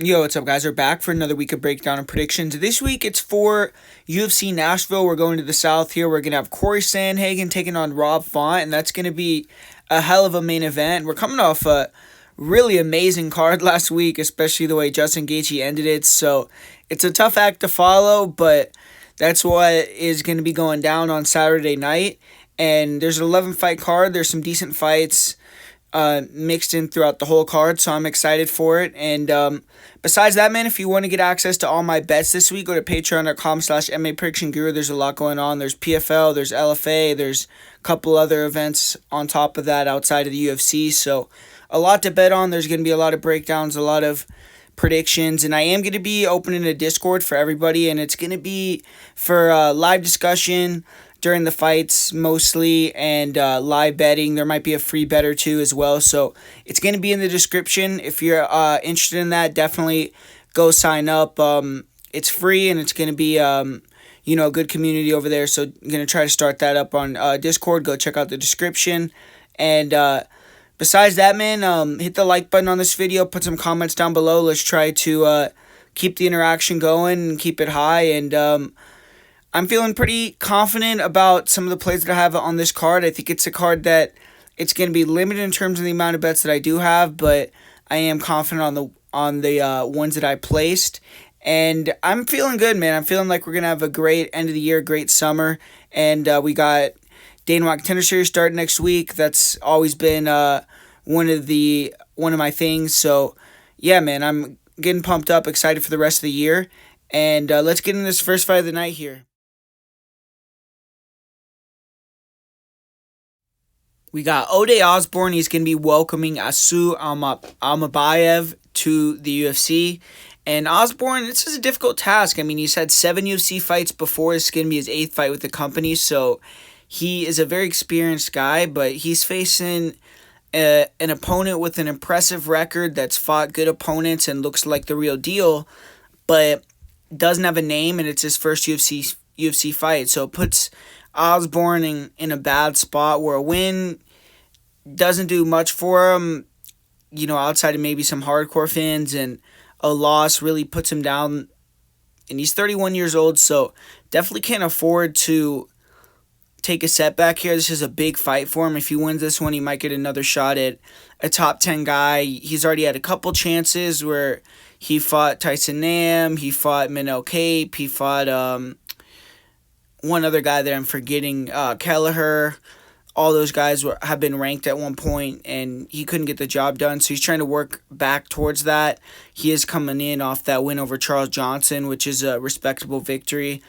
Yo, what's up, guys? We're back for another week of breakdown and predictions. This week, it's for UFC Nashville. We're going to the South here. We're going to have Cory Sandhagen taking on Rob Font, and that's going to be a hell of a main event. We're coming off a really amazing card last week, especially the way Justin Gaethje ended it. So it's a tough act to follow, but that's what is going to be going down on Saturday night. And there's an 11-fight card. There's some decent fights mixed in throughout the whole card, so I'm excited for it. And besides that, man, if you want to get access to all my bets this week, go to patreon.com/MAPredictionGuru. There's a lot going on. There's PFL, there's LFA, there's a couple other events on top of that outside of the UFC, so a lot to bet on. There's going to be a lot of breakdowns, a lot of predictions, and I am going to be opening a Discord for everybody, and it's going to be for live discussion during the fights mostly, and live betting. There might be a free bet or two as well, so it's going to be in the description. If you're interested in that, definitely go sign up. It's free, and it's going to be a good community over there, so I'm going to try to start that up on Discord. Go check out the description. And besides that, man, hit the like button on this video, put some comments down below. Let's try to keep the interaction going and keep it high. And I'm feeling pretty confident about some of the plays that I have on this card. I think it's a card that it's going to be limited in terms of the amount of bets that I do have, but I am confident on the ones that I placed. And I'm feeling good, man. I'm feeling like we're going to have a great end of the year, great summer. And we got Dana White Contender Series starting next week. That's always been one of my things. So, yeah, man, I'm getting pumped up, excited for the rest of the year. And let's get in this first fight of the night here. We got Osbourne. He's going to be welcoming Almabaev to the UFC. And Osbourne, this is a difficult task. I mean, he's had 7 UFC fights before. This is going to be his 8th fight with the company. So he is a very experienced guy, but he's facing an opponent with an impressive record that's fought good opponents and looks like the real deal, but doesn't have a name, and it's his first UFC fight. So it puts Osbourne in a bad spot where a win doesn't do much for him, outside of maybe some hardcore fans, and a loss really puts him down. And he's 31 years old, so definitely can't afford to take a setback here. This is a big fight for him. If he wins this one, he might get another shot at a top 10 guy. He's already had a couple chances where he fought Tyson Nam, he fought Manel Cape, he fought one other guy that I'm forgetting, Kelleher. All those guys have been ranked at one point, and he couldn't get the job done. So he's trying to work back towards that. He is coming in off that win over Charles Johnson, which is a respectable victory.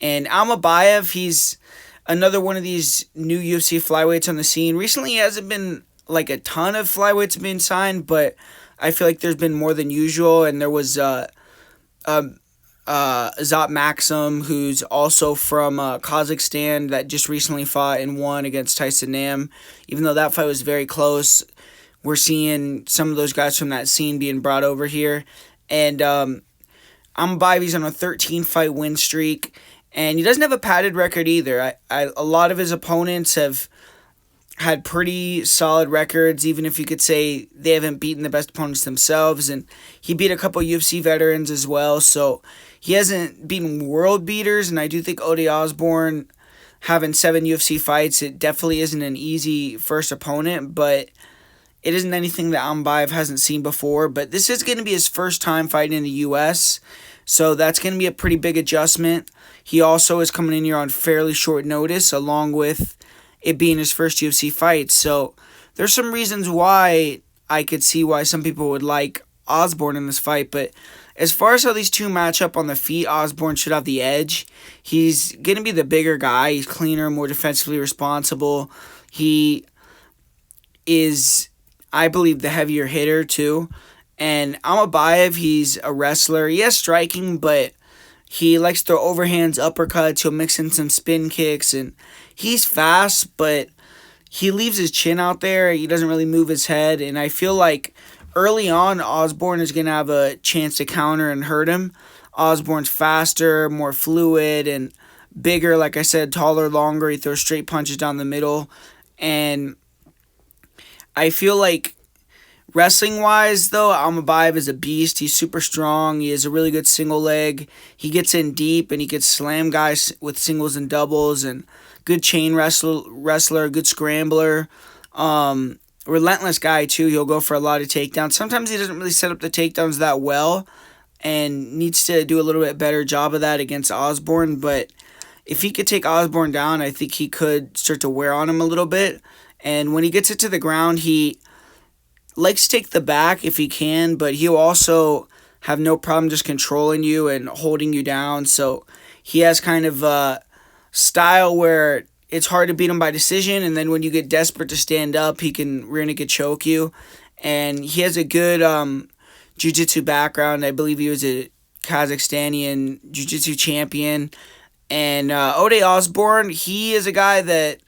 And Almabaev, he's another one of these new UFC flyweights on the scene. Recently, he hasn't been like a ton of flyweights being signed, but I feel like there's been more than usual. And there was Azat Maxim, who's also from Kazakhstan, that just recently fought and won against Tyson Nam. Even though that fight was very close, we're seeing some of those guys from that scene being brought over here. And Almabaev's on a 13-fight win streak, and he doesn't have a padded record either. A lot of his opponents have had pretty solid records, even if you could say they haven't beaten the best opponents themselves. And he beat a couple UFC veterans as well, so he hasn't beaten world beaters. And I do think Osbourne, having 7 UFC fights, it definitely isn't an easy first opponent, but it isn't anything that Almabaev hasn't seen before. But this is going to be his first time fighting in the U.S., so that's going to be a pretty big adjustment. He also is coming in here on fairly short notice, along with it being his first UFC fight. So there's some reasons why I could see why some people would like Osbourne in this fight. But as far as how these two match up on the feet, Osbourne should have the edge. He's going to be the bigger guy. He's cleaner, more defensively responsible. He is, I believe, the heavier hitter too. And Almabaev, he's a wrestler. He has striking, but he likes to throw overhands, uppercuts. He'll mix in some spin kicks, and he's fast, but he leaves his chin out there. He doesn't really move his head, and I feel like early on, Osbourne is going to have a chance to counter and hurt him. Osbourne's faster, more fluid, and bigger. Like I said, taller, longer. He throws straight punches down the middle, and I feel like Wrestling-wise, though, Almabaev is a beast. He's super strong. He has a really good single leg. He gets in deep, and he can slam guys with singles and doubles, and good chain wrestler, good scrambler. Relentless guy, too. He'll go for a lot of takedowns. Sometimes he doesn't really set up the takedowns that well and needs to do a little bit better job of that against Osbourne, but if he could take Osborne down, I think he could start to wear on him a little bit. And when he gets it to the ground, he likes to take the back if he can, but he'll also have no problem just controlling you and holding you down. So he has kind of a style where it's hard to beat him by decision, and then when you get desperate to stand up, he can rear naked choke you. And he has a good jiu-jitsu background. I believe he was a Kazakhstani jiu-jitsu champion. And Ode Osbourne, he is a guy that,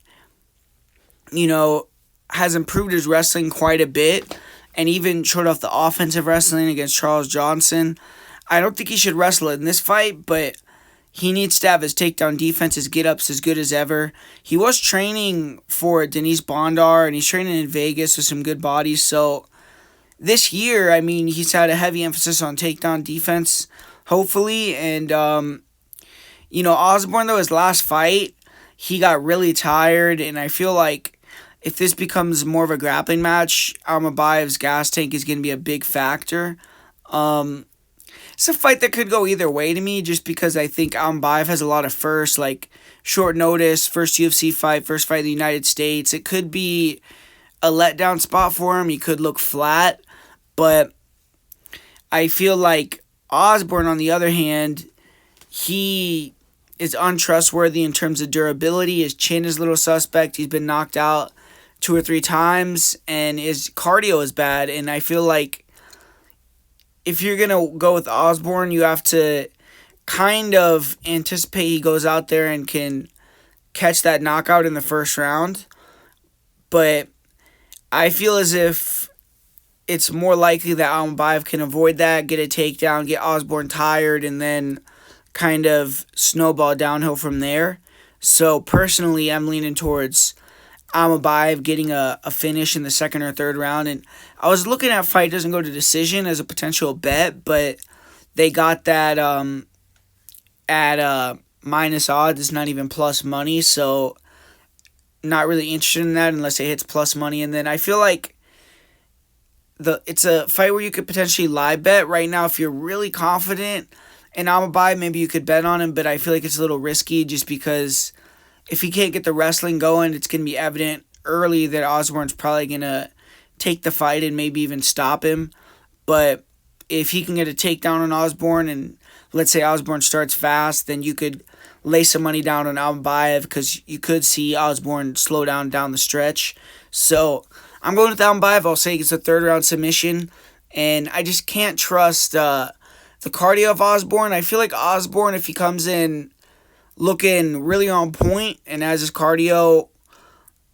has improved his wrestling quite a bit and even showed off the offensive wrestling against Charles Johnson. I don't think he should wrestle in this fight, but he needs to have his takedown defense, his get-ups as good as ever. He was training for Denise Bondar, and he's training in Vegas with some good bodies. So this year, he's had a heavy emphasis on takedown defense, hopefully, and Osborne, though, his last fight, he got really tired, and I feel like if this becomes more of a grappling match, Almabaev's gas tank is going to be a big factor. It's a fight that could go either way to me, just because I think Almabaev has a lot of firsts, like short notice, first UFC fight, first fight in the United States. It could be a letdown spot for him. He could look flat, but I feel like Osborne, on the other hand, he is untrustworthy in terms of durability. His chin is a little suspect. He's been knocked out 2 or 3 times, and his cardio is bad. And I feel like if you're going to go with Osborne, you have to kind of anticipate he goes out there and can catch that knockout in the first round. But I feel as if it's more likely that Almabaev can avoid that, get a takedown, get Osborne tired, and then kind of snowball downhill from there. So personally, I'm leaning towards Almabaev getting a finish in the second or third round. And I was looking at fight doesn't go to decision as a potential bet, but they got that at minus odds. It's not even plus money, so not really interested in that unless it hits plus money. And then I feel like it's a fight where you could potentially live bet right now if you're really confident in Almabaev. Maybe you could bet on him, but I feel like it's a little risky just because if he can't get the wrestling going, it's going to be evident early that Osborne's probably going to take the fight and maybe even stop him. But if he can get a takedown on Osborne, and let's say Osborne starts fast, then you could lay some money down on Almabaev because you could see Osborne slow down the stretch. So I'm going with Almabaev. I'll say it's a third round submission, and I just can't trust the cardio of Osborne. I feel like Osborne, if he comes in looking really on point and has his cardio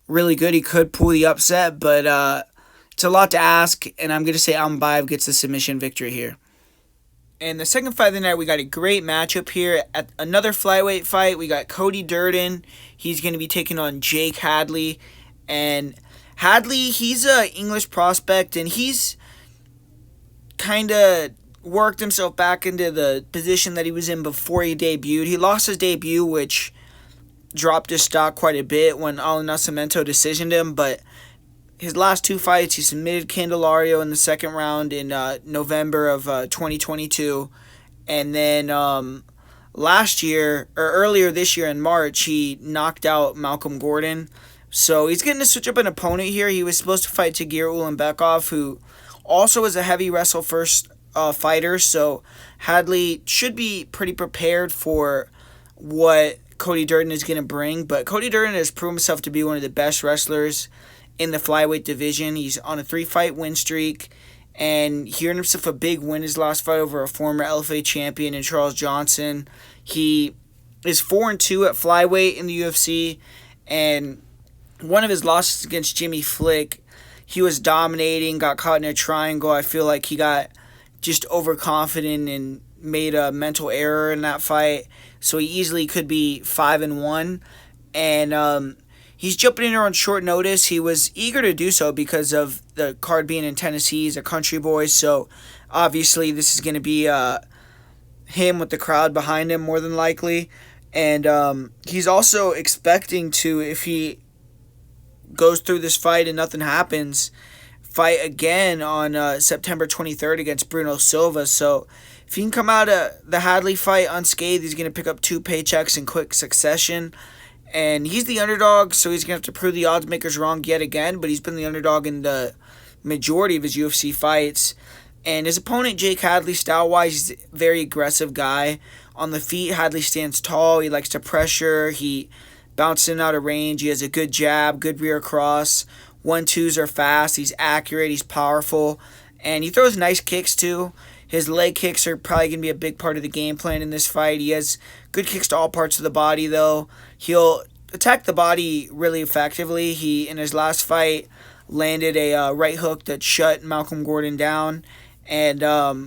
really good, he could pull the upset, but it's a lot to ask, and I'm going to say Almabaev gets the submission victory here. And the second fight of the night, we got a great matchup here. At another flyweight fight, we got Cody Durden. He's going to be taking on Jake Hadley. And Hadley, he's an English prospect, and he's kind of worked himself back into the position that he was in before he debuted. He lost his debut, which dropped his stock quite a bit when Al Nascimento decisioned him, but his last 2 fights, he submitted Candelario in the second round in November of 2022, and then earlier this year in March, he knocked out Malcolm Gordon. So he's getting to switch up an opponent here. He was supposed to fight Tagir Ulanbekov, who also is a heavy wrestle first fighter, so Hadley should be pretty prepared for what Cody Durden is going to bring. But Cody Durden has proven himself to be one of the best wrestlers in the flyweight division. He's on a 3-fight win streak, and he earned himself a big win his last fight over a former LFA champion in Charles Johnson. He is 4-2 at flyweight in the UFC, and one of his losses against Jimmy Flick, he was dominating, got caught in a triangle. I feel like he got just overconfident and made a mental error in that fight, so he easily could be 5-1, and he's jumping in here on short notice. He was eager to do so because of the card being in Tennessee. He's a country boy, so obviously this is going to be him with the crowd behind him more than likely. And he's also expecting to, if he goes through this fight and nothing happens, fight again on September 23rd against Bruno Silva. So if he can come out of the Hadley fight unscathed, he's going to pick up 2 paychecks in quick succession. And he's the underdog, so he's going to have to prove the odds makers wrong yet again. But he's been the underdog in the majority of his UFC fights. And his opponent, Jake Hadley, style-wise, he's a very aggressive guy. On the feet, Hadley stands tall. He likes to pressure. He bounces in out of range. He has a good jab, good rear cross. 1-2s are fast. He's accurate. He's powerful. And he throws nice kicks, too. His leg kicks are probably going to be a big part of the game plan in this fight. He has good kicks to all parts of the body, though. He'll attack the body really effectively. He, in his last fight, landed a right hook that shut Malcolm Gordon down. And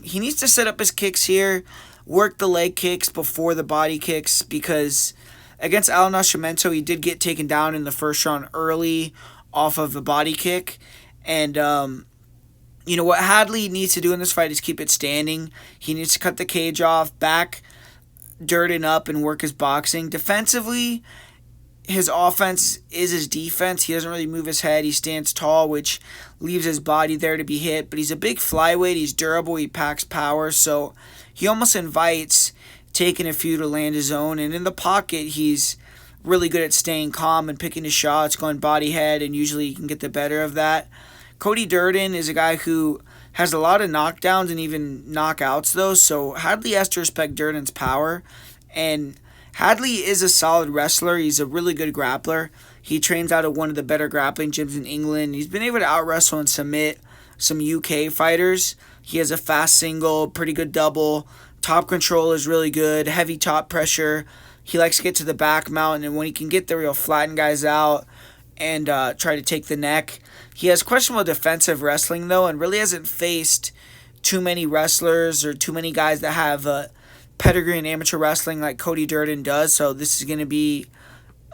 he needs to set up his kicks here, work the leg kicks before the body kicks, because against Al Nascimento, he did get taken down in the first round early off of a body kick. And, what Hadley needs to do in this fight is keep it standing. He needs to cut the cage off, back Durden up, and work his boxing. Defensively, his offense is his defense. He doesn't really move his head. He stands tall, which leaves his body there to be hit. But he's a big flyweight. He's durable. He packs power. So he almost invites taking a few to land his own. And in the pocket, he's really good at staying calm and picking his shots, going body head, and usually he can get the better of that. Cody Durden is a guy who has a lot of knockdowns and even knockouts, though. So Hadley has to respect Durden's power. And Hadley is a solid wrestler. He's a really good grappler. He trains out of one of the better grappling gyms in England. He's been able to out-wrestle and submit some UK fighters. He has a fast single, pretty good double. Top control is really good. Heavy top pressure. He likes to get to the back mount, and when he can get there, he'll flatten guys out and try to take the neck. He has questionable defensive wrestling, though, and really hasn't faced too many wrestlers or too many guys that have pedigree in amateur wrestling like Cody Durden does, so this is going to be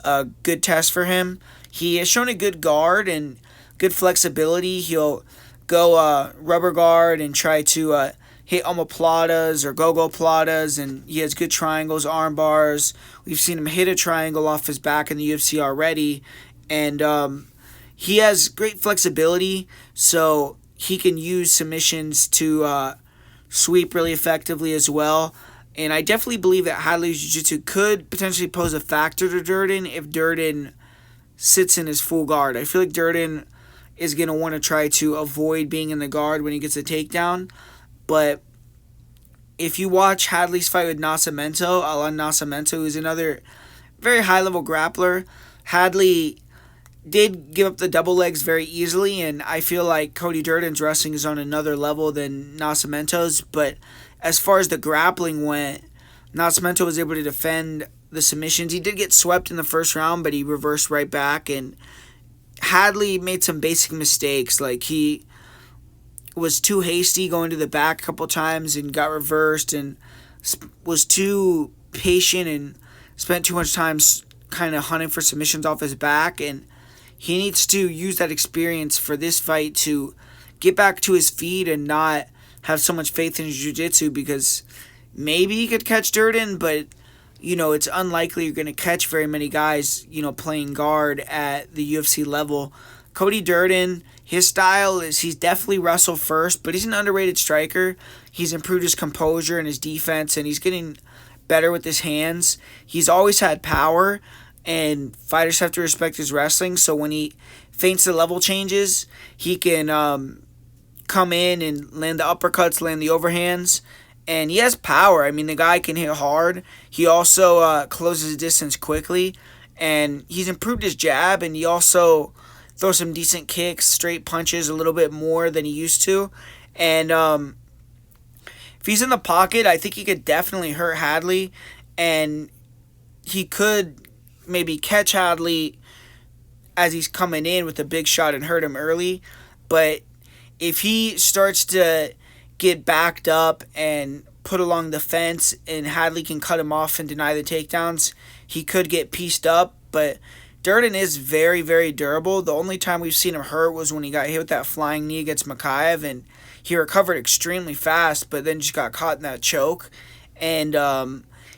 a good test for him. He has shown a good guard and good flexibility. He'll go rubber guard and try to hit omoplatas or go-go platas, and he has good triangles, arm bars. We've seen him hit a triangle off his back in the UFC already, and he has great flexibility, so he can use submissions to sweep really effectively as well. And I definitely believe that Hadley's jiu-jitsu could potentially pose a factor to Durden if Durden sits in his full guard. I feel like Durden is going to want to try to avoid being in the guard when he gets a takedown. But if you watch Hadley's fight with Nascimento, Alan Nascimento, who's another very high-level grappler, Hadley did give up the double legs very easily, and I feel like Cody Durden's wrestling is on another level than Nascimento's. But as far as the grappling went, Nascimento was able to defend the submissions. He did get swept in the first round, but he reversed right back, and Hadley made some basic mistakes. Like, he was too hasty going to the back a couple times and got reversed, and was too patient and spent too much time kind of hunting for submissions off his back. And he needs to use that experience for this fight to get back to his feet and not have so much faith in his jiu-jitsu, because maybe he could catch Durden, but, it's unlikely you're going to catch very many guys, playing guard at the UFC level. Cody Durden, his style is he's definitely wrestle first, but he's an underrated striker. He's improved his composure and his defense, and he's getting better with his hands. He's always had power, and fighters have to respect his wrestling, so when he feints the level changes, he can come in and land the uppercuts, land the overhands, and he has power. I mean, the guy can hit hard. He also closes distance quickly, and he's improved his jab, and he also throws some decent kicks, straight punches a little bit more than he used to. And if he's in the pocket, I think he could definitely hurt Hadley, and he could maybe catch Hadley as he's coming in with a big shot and hurt him early. But if he starts to get backed up and put along the fence and Hadley can cut him off and deny the takedowns, he could get pieced up. But Durden is very, very durable. The only time we've seen him hurt was when he got hit with that flying knee against Makhaev, and he recovered extremely fast, but then just got caught in that choke. And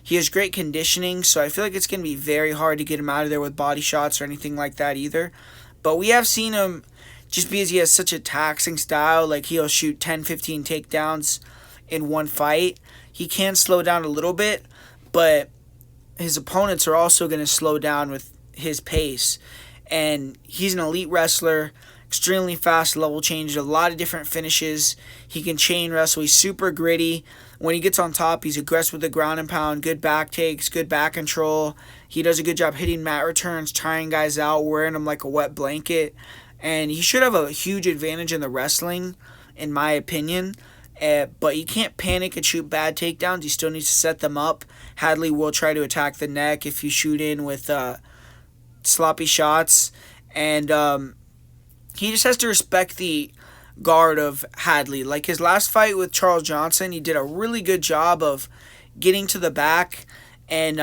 he has great conditioning, so I feel like it's going to be very hard to get him out of there with body shots or anything like that either. But we have seen him, just because he has such a taxing style, like he'll shoot 10, 15 takedowns in one fight. He can slow down a little bit, but his opponents are also going to slow down with his pace. And he's an elite wrestler, extremely fast level change, a lot of different finishes. He can chain wrestle. He's super gritty. When he gets on top, he's aggressive with the ground and pound, good back takes, good back control. He does a good job hitting mat returns, tiring guys out, wearing them like a wet blanket. And he should have a huge advantage in the wrestling, in my opinion. But he can't panic and shoot bad takedowns. He still needs to set them up. Hadley will try to attack the neck if you shoot in with sloppy shots. And he just has to respect the guard of Hadley. Like his last fight with Charles Johnson, he did a really good job of getting to the back and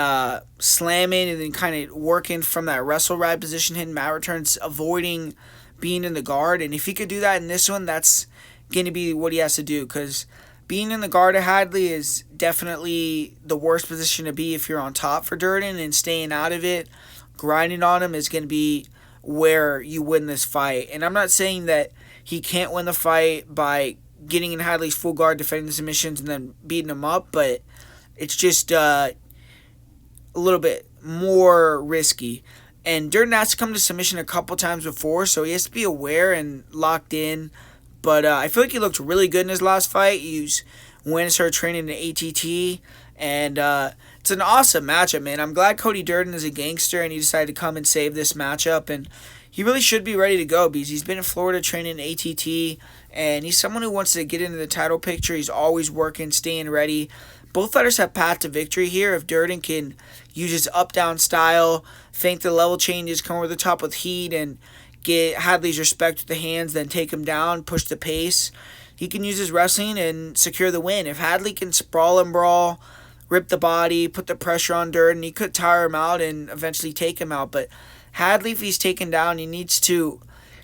slamming and then kind of working from that wrestle ride position, hitting mat returns, avoiding being in the guard. And if he could do that in this one, that's going to be what he has to do, because being in the guard of Hadley is definitely the worst position to be if you're on top for Durden, and staying out of it, grinding on him is going to be where you win this fight. And I'm not saying that he can't win the fight by getting in Hadley's full guard, defending the submissions, and then beating him up, but it's just a little bit more risky. And Durden has to come to submission a couple times before, so he has to be aware and locked in. But I feel like he looked really good in his last fight. He went and started training in ATT, and it's an awesome matchup, man. I'm glad Cody Durden is a gangster, and he decided to come and save this matchup, and he really should be ready to go, because he's been in Florida training in ATT, and he's someone who wants to get into the title picture. He's always working, staying ready. Both fighters have path to victory here. If Durden can use his up-down style, feint the level changes, come over the top with heat, and get Hadley's respect with the hands, then take him down, push the pace, he can use his wrestling and secure the win. If Hadley can sprawl and brawl, rip the body, put the pressure on Durden, he could tire him out and eventually take him out. But Hadley, if he's taken down, he needs to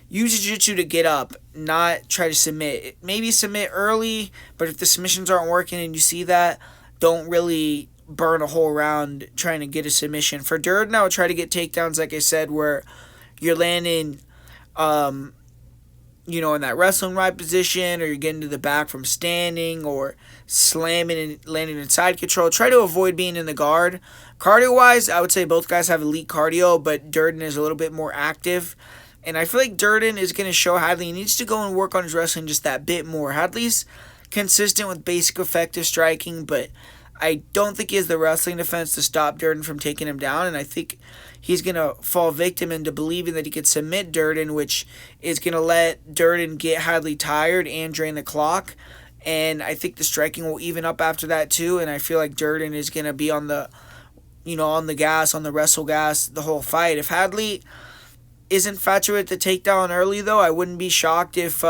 use jiu-jitsu to get up, not try to submit. Maybe submit early, but if the submissions aren't working and you see that, don't really burn a whole round trying to get a submission. For Durden, I would try to get takedowns, like I said, where you're landing in that wrestling right position, or you're getting to the back from standing, or slamming and landing in side control. Try to avoid being in the guard. Cardio-wise, I would say both guys have elite cardio, but Durden is a little bit more active. And I feel like Durden is going to show Hadley he needs to go and work on his wrestling just that bit more. Hadley's consistent with basic effective striking, but I don't think he has the wrestling defense to stop Durden from taking him down, and I think he's going to fall victim into believing that he could submit Durden, which is going to let Durden get Hadley tired and drain the clock. And I think the striking will even up after that too, and I feel like Durden is going to be on the gas, on the wrestle gas the whole fight. If Hadley isn't infatuated with the takedown early, though, I wouldn't be shocked if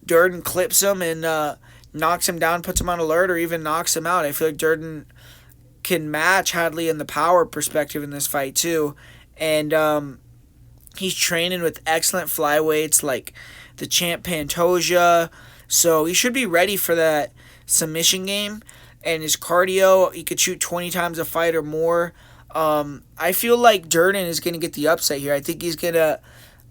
Durden clips him and knocks him down, puts him on alert, or even knocks him out. I feel like Durden can match Hadley in the power perspective in this fight too. And he's training with excellent flyweights like the champ Pantoja, so he should be ready for that submission game. And his cardio, he could shoot 20 times a fight or more. I feel like Durden is going to get the upset here. I think he's going to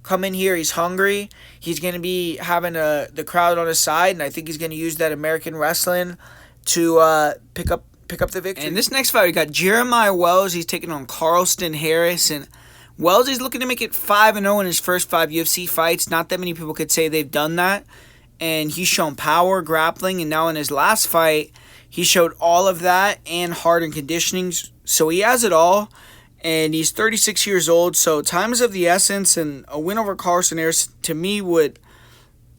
come in here, he's hungry, he's going to be having the crowd on his side, and I think he's going to use that American wrestling to pick up the victory. And this next fight, we got Jeremiah Wells. He's taking on Carlston Harris, and Wells is looking to make it 5-0 in his first 5 UFC fights. Not that many people could say they've done that, and he's shown power, grappling, and now in his last fight, he showed all of that and heart and conditioning, so he has it all. And he's 36 years old, so time is of the essence, and a win over Carlston Harris, to me, would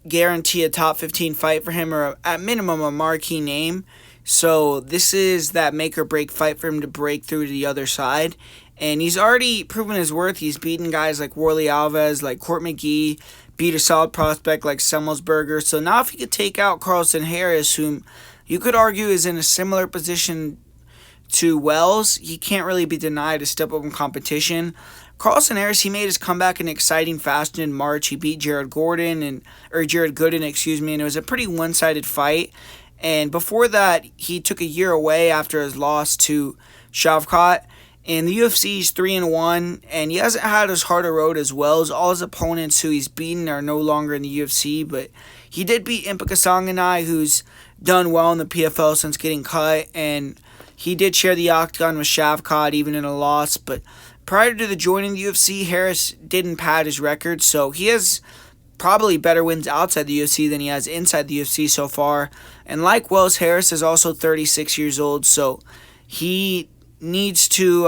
guarantee a top 15 fight for him, or at minimum a marquee name. So this is that make-or-break fight for him to break through to the other side. And he's already proven his worth. He's beaten guys like Warley Alves, like Court McGee, beat a solid prospect like Semmelsberger. So now if he could take out Carlston Harris, whom you could argue is in a similar position to Wells, he can't really be denied a step up in competition. Carlston Harris, he made his comeback in exciting fashion in March. He beat Jared Gooden, and it was a pretty one-sided fight. And before that, he took a year away after his loss to Shavkat. In the UFC, he's 3-1, and he hasn't had as hard a road as well as all his opponents who he's beaten are no longer in the UFC. But he did beat Sanganai, who's done well in the PFL since getting cut, and he did share the octagon with Shavkat even in a loss. But prior to the joining the UFC, Harris didn't pad his record, so he has probably better wins outside the UFC than he has inside the UFC so far. And like Wells, Harris is also 36 years old, so he needs to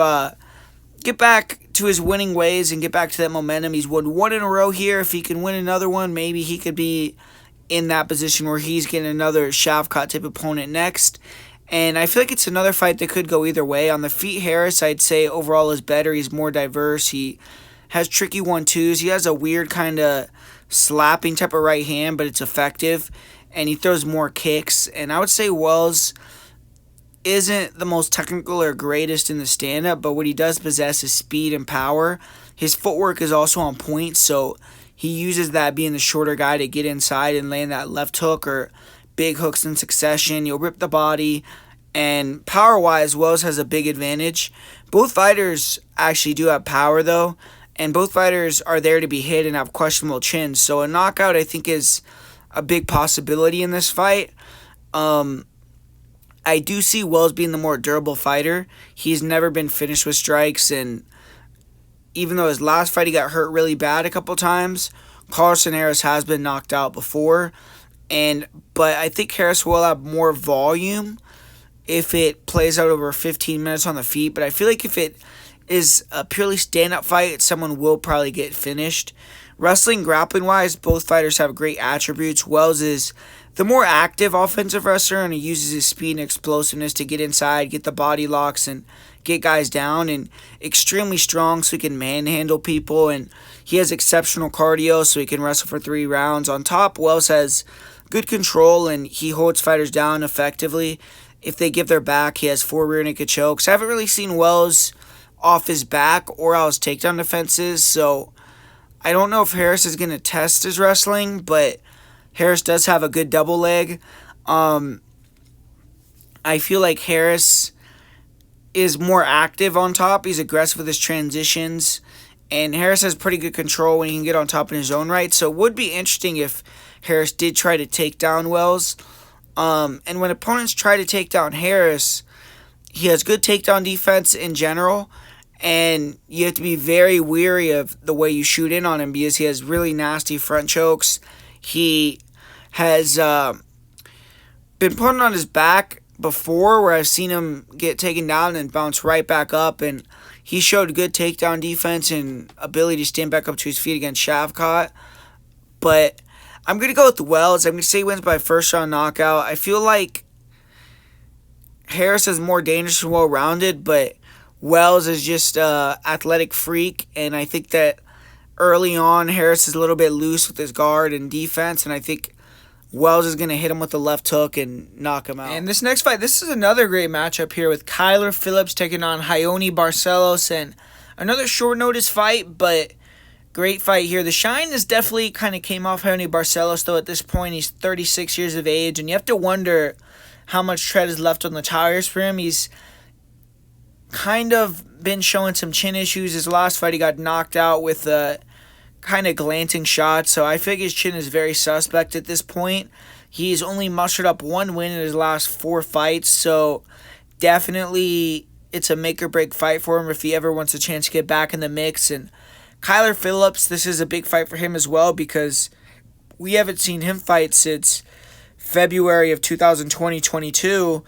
get back to his winning ways and get back to that momentum. He's won one in a row here. If he can win another one, maybe he could be in that position where he's getting another Shavkat type opponent next. And I feel like it's another fight that could go either way. On the feet, Harris, I'd say overall is better. He's more diverse. He has tricky 1-2s. He has a weird kind of slapping type of right hand, but it's effective. And he throws more kicks. And I would say Wells isn't the most technical or greatest in the stand-up, but what he does possess is speed and power. His footwork is also on point, so he uses that being the shorter guy to get inside and land that left hook or big hooks in succession. You'll rip the body, and power-wise, Wells has a big advantage. Both fighters actually do have power, though, and both fighters are there to be hit and have questionable chins. So a knockout, I think, is a big possibility in this fight. I do see Wells being the more durable fighter. He's never been finished with strikes, and even though his last fight he got hurt really bad a couple times, Carlston Harris has been knocked out before. But I think Harris will have more volume if it plays out over 15 minutes on the feet. But I feel like if it is a purely stand-up fight, someone will probably get finished. Wrestling, grappling-wise, both fighters have great attributes. Wells is the more active offensive wrestler, and he uses his speed and explosiveness to get inside, get the body locks, and get guys down, and extremely strong so he can manhandle people, and he has exceptional cardio so he can wrestle for 3 rounds. On top, Wells has good control, and he holds fighters down effectively. If they give their back, he has 4 rear naked chokes. I haven't really seen Wells off his back or out his takedown defenses, so I don't know if Harris is going to test his wrestling, but Harris does have a good double leg. I feel like Harris is more active on top. He's aggressive with his transitions, and Harris has pretty good control when he can get on top in his own right. So it would be interesting if Harris did try to take down Wells. And when opponents try to take down Harris, he has good takedown defense in general, and you have to be very wary of the way you shoot in on him because he has really nasty front chokes. He has been put on his back before where I've seen him get taken down and bounce right back up, and he showed good takedown defense and ability to stand back up to his feet against Shavkat. But I'm going to go with the Wells. I'm going to say he wins by first round knockout. I feel like Harris is more dangerous and well-rounded, but Wells is just an athletic freak, and I think that early on Harris is a little bit loose with his guard and defense, and I think Wells is going to hit him with the left hook and knock him out. And this next fight, this is another great matchup here with Phillips taking on Raoni Barcelos, and another short notice fight, but great fight here. The shine is definitely kind of came off Raoni Barcelos, though at this point he's 36 years of age, and you have to wonder how much tread is left on the tires for him. He's kind of been showing some chin issues. His last fight he got knocked out with a kind of glancing shot, so I feel like his chin is very suspect at this point. He's only mustered up 1 win in his last 4 fights, so definitely it's a make or break fight for him if he ever wants a chance to get back in the mix. And Phillips, this is a big fight for him as well because we haven't seen him fight since February of 2020-22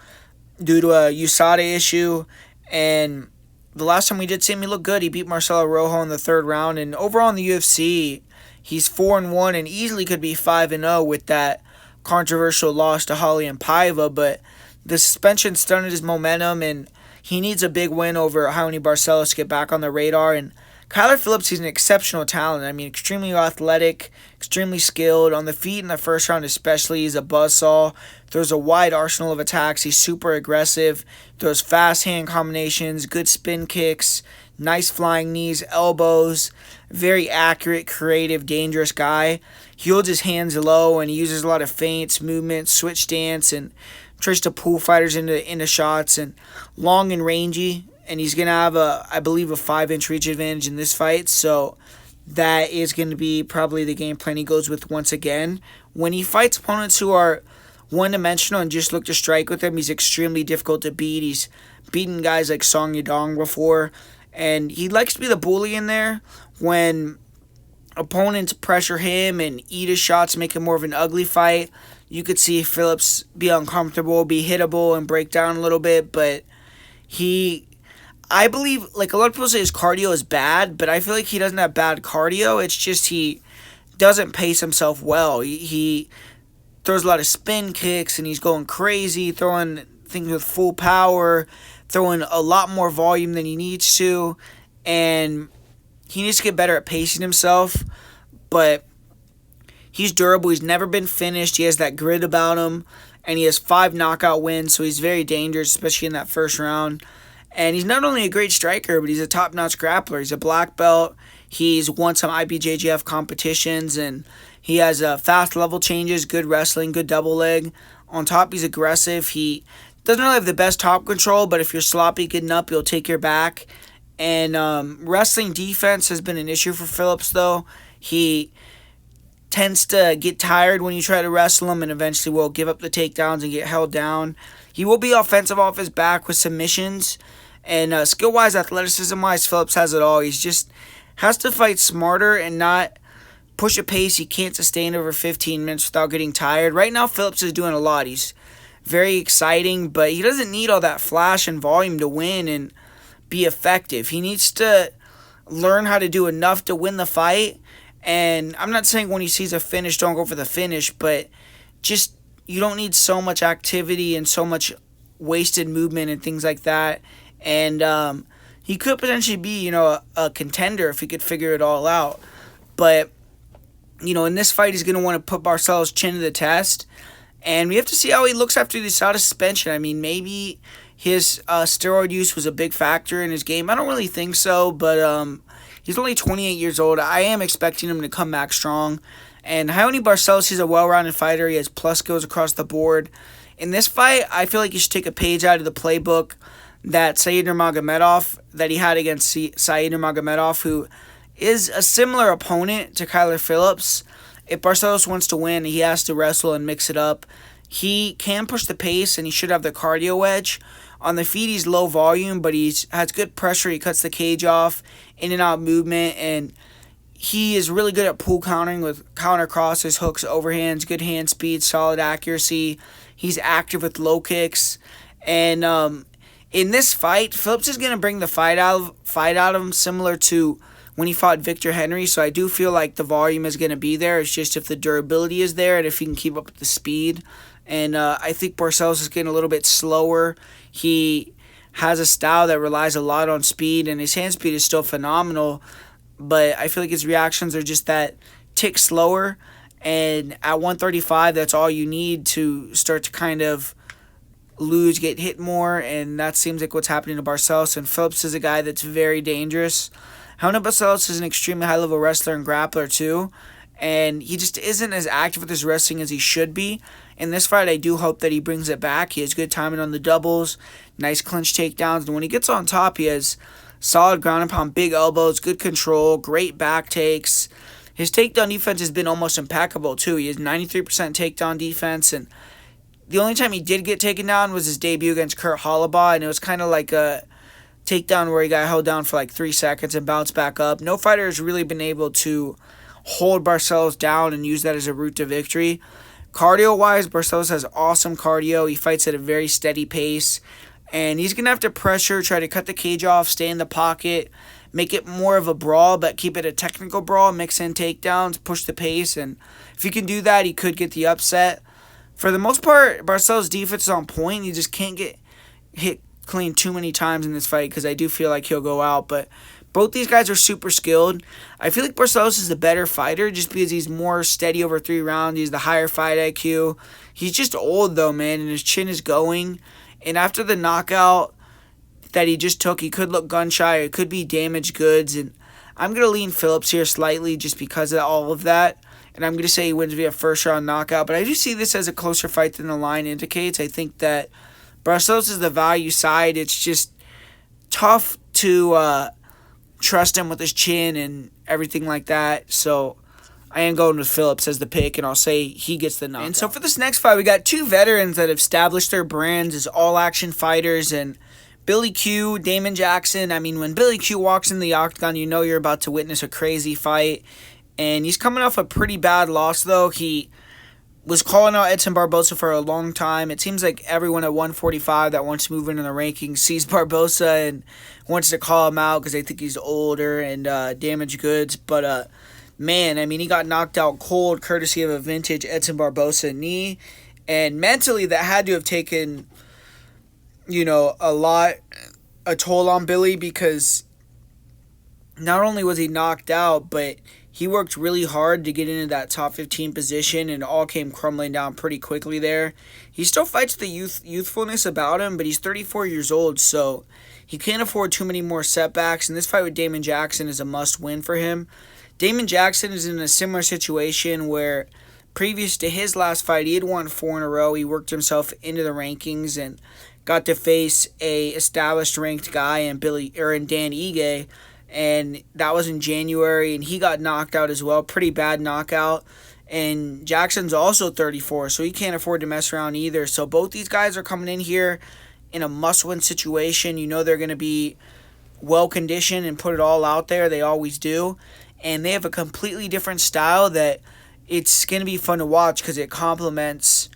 due to a USADA issue, and the last time we did see him, he looked good. He beat Marcelo Rojo in the 3rd round, and overall in the UFC, he's 4-1 and easily could be 5-0 with that controversial loss to Holly and Paiva, but the suspension stunted his momentum, and he needs a big win over Raoni Barcelos to get back on the radar, and Kyler Phillips, he's an exceptional talent. I mean, extremely athletic, extremely skilled. On the feet in the first round especially, he's a buzzsaw. Throws a wide arsenal of attacks. He's super aggressive. Throws fast hand combinations, good spin kicks, nice flying knees, elbows. Very accurate, creative, dangerous guy. He holds his hands low and he uses a lot of feints, movements, switch stance, and tries to pull fighters into shots, and long and rangy. And he's going to have, I believe, a 5-inch reach advantage in this fight. So that is going to be probably the game plan he goes with once again. When he fights opponents who are one-dimensional and just look to strike with him, he's extremely difficult to beat. He's beaten guys like Song Yadong before. And he likes to be the bully in there when opponents pressure him and eat his shots, make it more of an ugly fight. You could see Phillips be uncomfortable, be hittable, and break down a little bit. But I believe, like a lot of people say his cardio is bad, but I feel like he doesn't have bad cardio. It's just he doesn't pace himself well. He throws a lot of spin kicks, and he's going crazy, throwing things with full power, throwing a lot more volume than he needs to, and he needs to get better at pacing himself. But he's durable. He's never been finished. He has that grit about him, and he has 5 knockout wins, so he's very dangerous, especially in that first round. And he's not only a great striker, but he's a top-notch grappler. He's a black belt. He's won some IBJJF competitions, and he has fast level changes, good wrestling, good double leg. On top, he's aggressive. He doesn't really have the best top control, but if you're sloppy getting up, he'll take your back. And wrestling defense has been an issue for Phillips, though. He tends to get tired when you try to wrestle him and eventually will give up the takedowns and get held down. He will be offensive off his back with submissions. And skill-wise, athleticism-wise, Phillips has it all. He's just has to fight smarter and not push a pace he can't sustain over 15 minutes without getting tired. Right now, Phillips is doing a lot. He's very exciting, but he doesn't need all that flash and volume to win and be effective. He needs to learn how to do enough to win the fight. And I'm not saying when he sees a finish, don't go for the finish, but just you don't need so much activity and so much wasted movement and things like that. And he could potentially be, a contender if he could figure it all out. But, in this fight, he's going to want to put Barcelos' chin to the test. And we have to see how he looks after this out of suspension. I mean, maybe his steroid use was a big factor in his game. I don't really think so, but he's only 28 years old. I am expecting him to come back strong. And Raoni Barcelos, he's a well-rounded fighter. He has plus skills across the board. In this fight, I feel like you should take a page out of the playbook that Said Nurmagomedov, that he had against Said Nurmagomedov, who is a similar opponent to Kyler Phillips. If Barcelos wants to win, he has to wrestle and mix it up. He can push the pace, and he should have the cardio edge. On the feet, he's low volume, but he has good pressure. He cuts the cage off, in and out movement, and he is really good at pull countering with counter crosses, hooks, overhands, good hand speed, solid accuracy. He's active with low kicks. And in this fight, Phillips is going to bring the fight out of him, similar to when he fought Victor Henry. So I do feel like the volume is going to be there. It's just if the durability is there and if he can keep up with the speed. And I think Barcelos is getting a little bit slower. He has a style that relies a lot on speed, and his hand speed is still phenomenal. But I feel like his reactions are just that tick slower. And at 135, that's all you need to start to kind of lose, get hit more. And that seems like what's happening to Barcelos. And Phillips is a guy that's very dangerous. Raoni Barcelos is an extremely high-level wrestler and grappler, too. And he just isn't as active with his wrestling as he should be. In this fight, I do hope that he brings it back. He has good timing on the doubles, nice clinch takedowns. And when he gets on top, he has solid ground and pound, big elbows, good control, great back takes. His takedown defense has been almost impeccable, too. He has 93% takedown defense. And the only time he did get taken down was his debut against Kurt Holobaugh. And it was kind of like a takedown where he got held down for like 3 seconds and bounced back up. No fighter has really been able to hold Barcelos down and use that as a route to victory. Cardio-wise, Barcelos has awesome cardio. He fights at a very steady pace. And he's going to have to pressure, try to cut the cage off, stay in the pocket, make it more of a brawl, but keep it a technical brawl, mix in takedowns, push the pace. And if he can do that, he could get the upset. For the most part, Barcelos' defense is on point. He just can't get hit clean too many times in this fight because I do feel like he'll go out. But Both these guys are super skilled. I feel like Barcelos is the better fighter just because he's more steady over 3 rounds. He's the higher fight IQ. He's just old, though, man, and his chin is going. And after the knockout that he just took, he could look gun-shy. It could be damaged goods. And I'm going to lean Phillips here slightly just because of all of that. And I'm going to say he wins via first-round knockout. But I do see this as a closer fight than the line indicates. I think that Barcelos is the value side. It's just tough to trust him with his chin and everything like that. So I am going with Phillips as the pick, and I'll say he gets the knockout. And so for this next fight, we got 2 veterans that have established their brands as all-action fighters, and Billy Q, Damon Jackson. I mean, when Billy Q walks in the octagon, you know you're about to witness a crazy fight. And he's coming off a pretty bad loss, though. He was calling out Edson Barbosa for a long time. It seems like everyone at 145 that wants to move into the rankings sees Barbosa and wants to call him out because they think he's older and damaged goods. But, man, I mean, he got knocked out cold courtesy of a vintage Edson Barbosa knee. And mentally, that had to have taken, a toll on Billy because not only was he knocked out, but he worked really hard to get into that top 15 position, and it all came crumbling down pretty quickly there. He still fights the youthfulness about him, but he's 34 years old, so he can't afford too many more setbacks, and this fight with Damon Jackson is a must-win for him. Damon Jackson is in a similar situation where previous to his last fight, he had won 4 in a row. He worked himself into the rankings and got to face a established ranked guy in Dan Ige, and that was in January, and he got knocked out as well. Pretty bad knockout. And Jackson's also 34, so he can't afford to mess around either. So both these guys are coming in here in a must-win situation. You know they're going to be well-conditioned and put it all out there. They always do. And they have a completely different style that it's going to be fun to watch because it complements,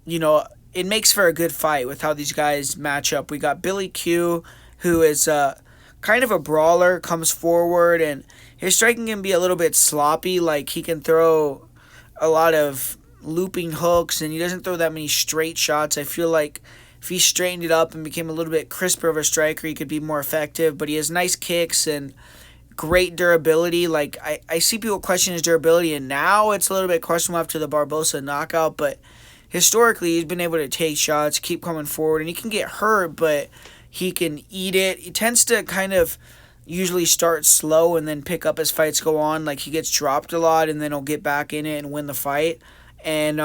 it makes for a good fight with how these guys match up. We got Billy Q, who is kind of a brawler, comes forward, and his striking can be a little bit sloppy. Like, he can throw a lot of looping hooks, and he doesn't throw that many straight shots. I feel like if he straightened it up and became a little bit crisper of a striker, he could be more effective. But he has nice kicks and great durability. Like, I see people question his durability, and now it's a little bit questionable after the Barbosa knockout, but historically he's been able to take shots, keep coming forward, and he can get hurt, but he can eat it. He tends to kind of usually start slow and then pick up as fights go on. Like, he gets dropped a lot and then he'll get back in it and win the fight. And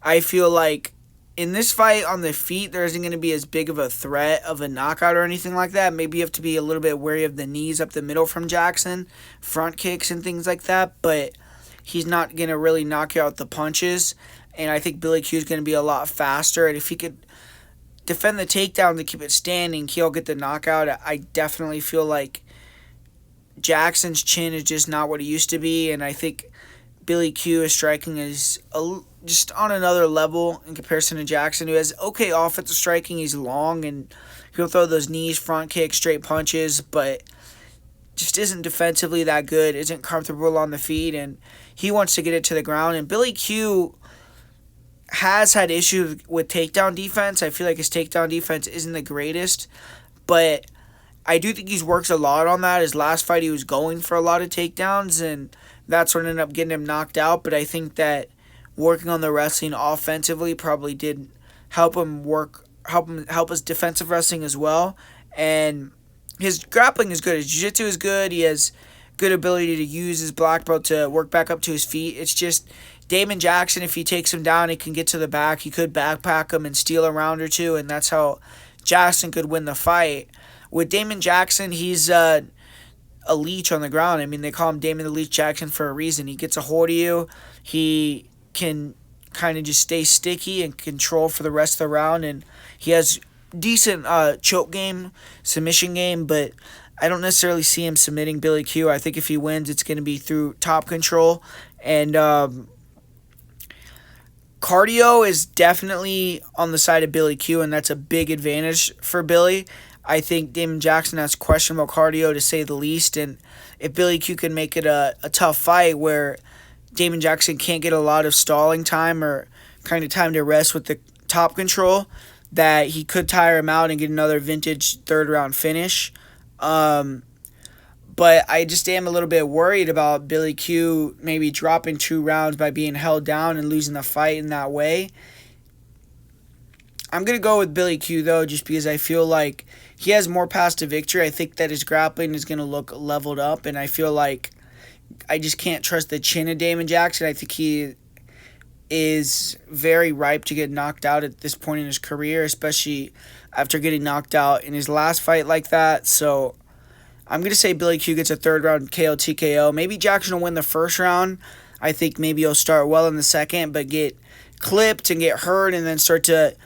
I feel like in this fight on the feet, there isn't going to be as big of a threat of a knockout or anything like that. Maybe you have to be a little bit wary of the knees up the middle from Jackson, front kicks and things like that. But he's not going to really knock you out the punches. And I think Billy Q is going to be a lot faster. And if he could defend the takedown to keep it standing, he'll get the knockout. I definitely feel like Jackson's chin is just not what it used to be, and I think Billy Q is striking is just on another level in comparison to Jackson, who has okay offensive striking. He's long, and he'll throw those knees, front kicks, straight punches, but just isn't defensively that good, isn't comfortable on the feet, and he wants to get it to the ground. And Billy Q has had issues with takedown defense. I feel like his takedown defense isn't the greatest, but I do think he's worked a lot on that. His last fight, he was going for a lot of takedowns, and that's what ended up getting him knocked out. But I think that working on the wrestling offensively probably did help his defensive wrestling as well. And his grappling is good. His jiu-jitsu is good. He has good ability to use his black belt to work back up to his feet. It's just Damon Jackson, if he takes him down, he can get to the back. He could backpack him and steal a round or two, and that's how Jackson could win the fight. With Damon Jackson, he's a leech on the ground. I mean, they call him Damon the Leech Jackson for a reason. He gets a hold of you. He can kind of just stay sticky and control for the rest of the round, and he has decent choke game, submission game, but I don't necessarily see him submitting Billy Q. I think if he wins, it's going to be through top control, and cardio is definitely on the side of Billy Q, and that's a big advantage for Billy. I think Damon Jackson has questionable cardio, to say the least, and if Billy Q can make it a tough fight where Damon Jackson can't get a lot of stalling time or kind of time to rest with the top control, that he could tire him out and get another vintage third-round finish. But I just am a little bit worried about Billy Q maybe dropping 2 rounds by being held down and losing the fight in that way. I'm going to go with Billy Q, though, just because I feel like he has more paths to victory. I think that his grappling is going to look leveled up, and I feel like I just can't trust the chin of Damon Jackson. I think he is very ripe to get knocked out at this point in his career, especially after getting knocked out in his last fight like that. So I'm going to say Billy Q gets a third-round KO TKO. Maybe Jackson will win the first round. I think maybe he'll start well in the second, but get clipped and get hurt and then start to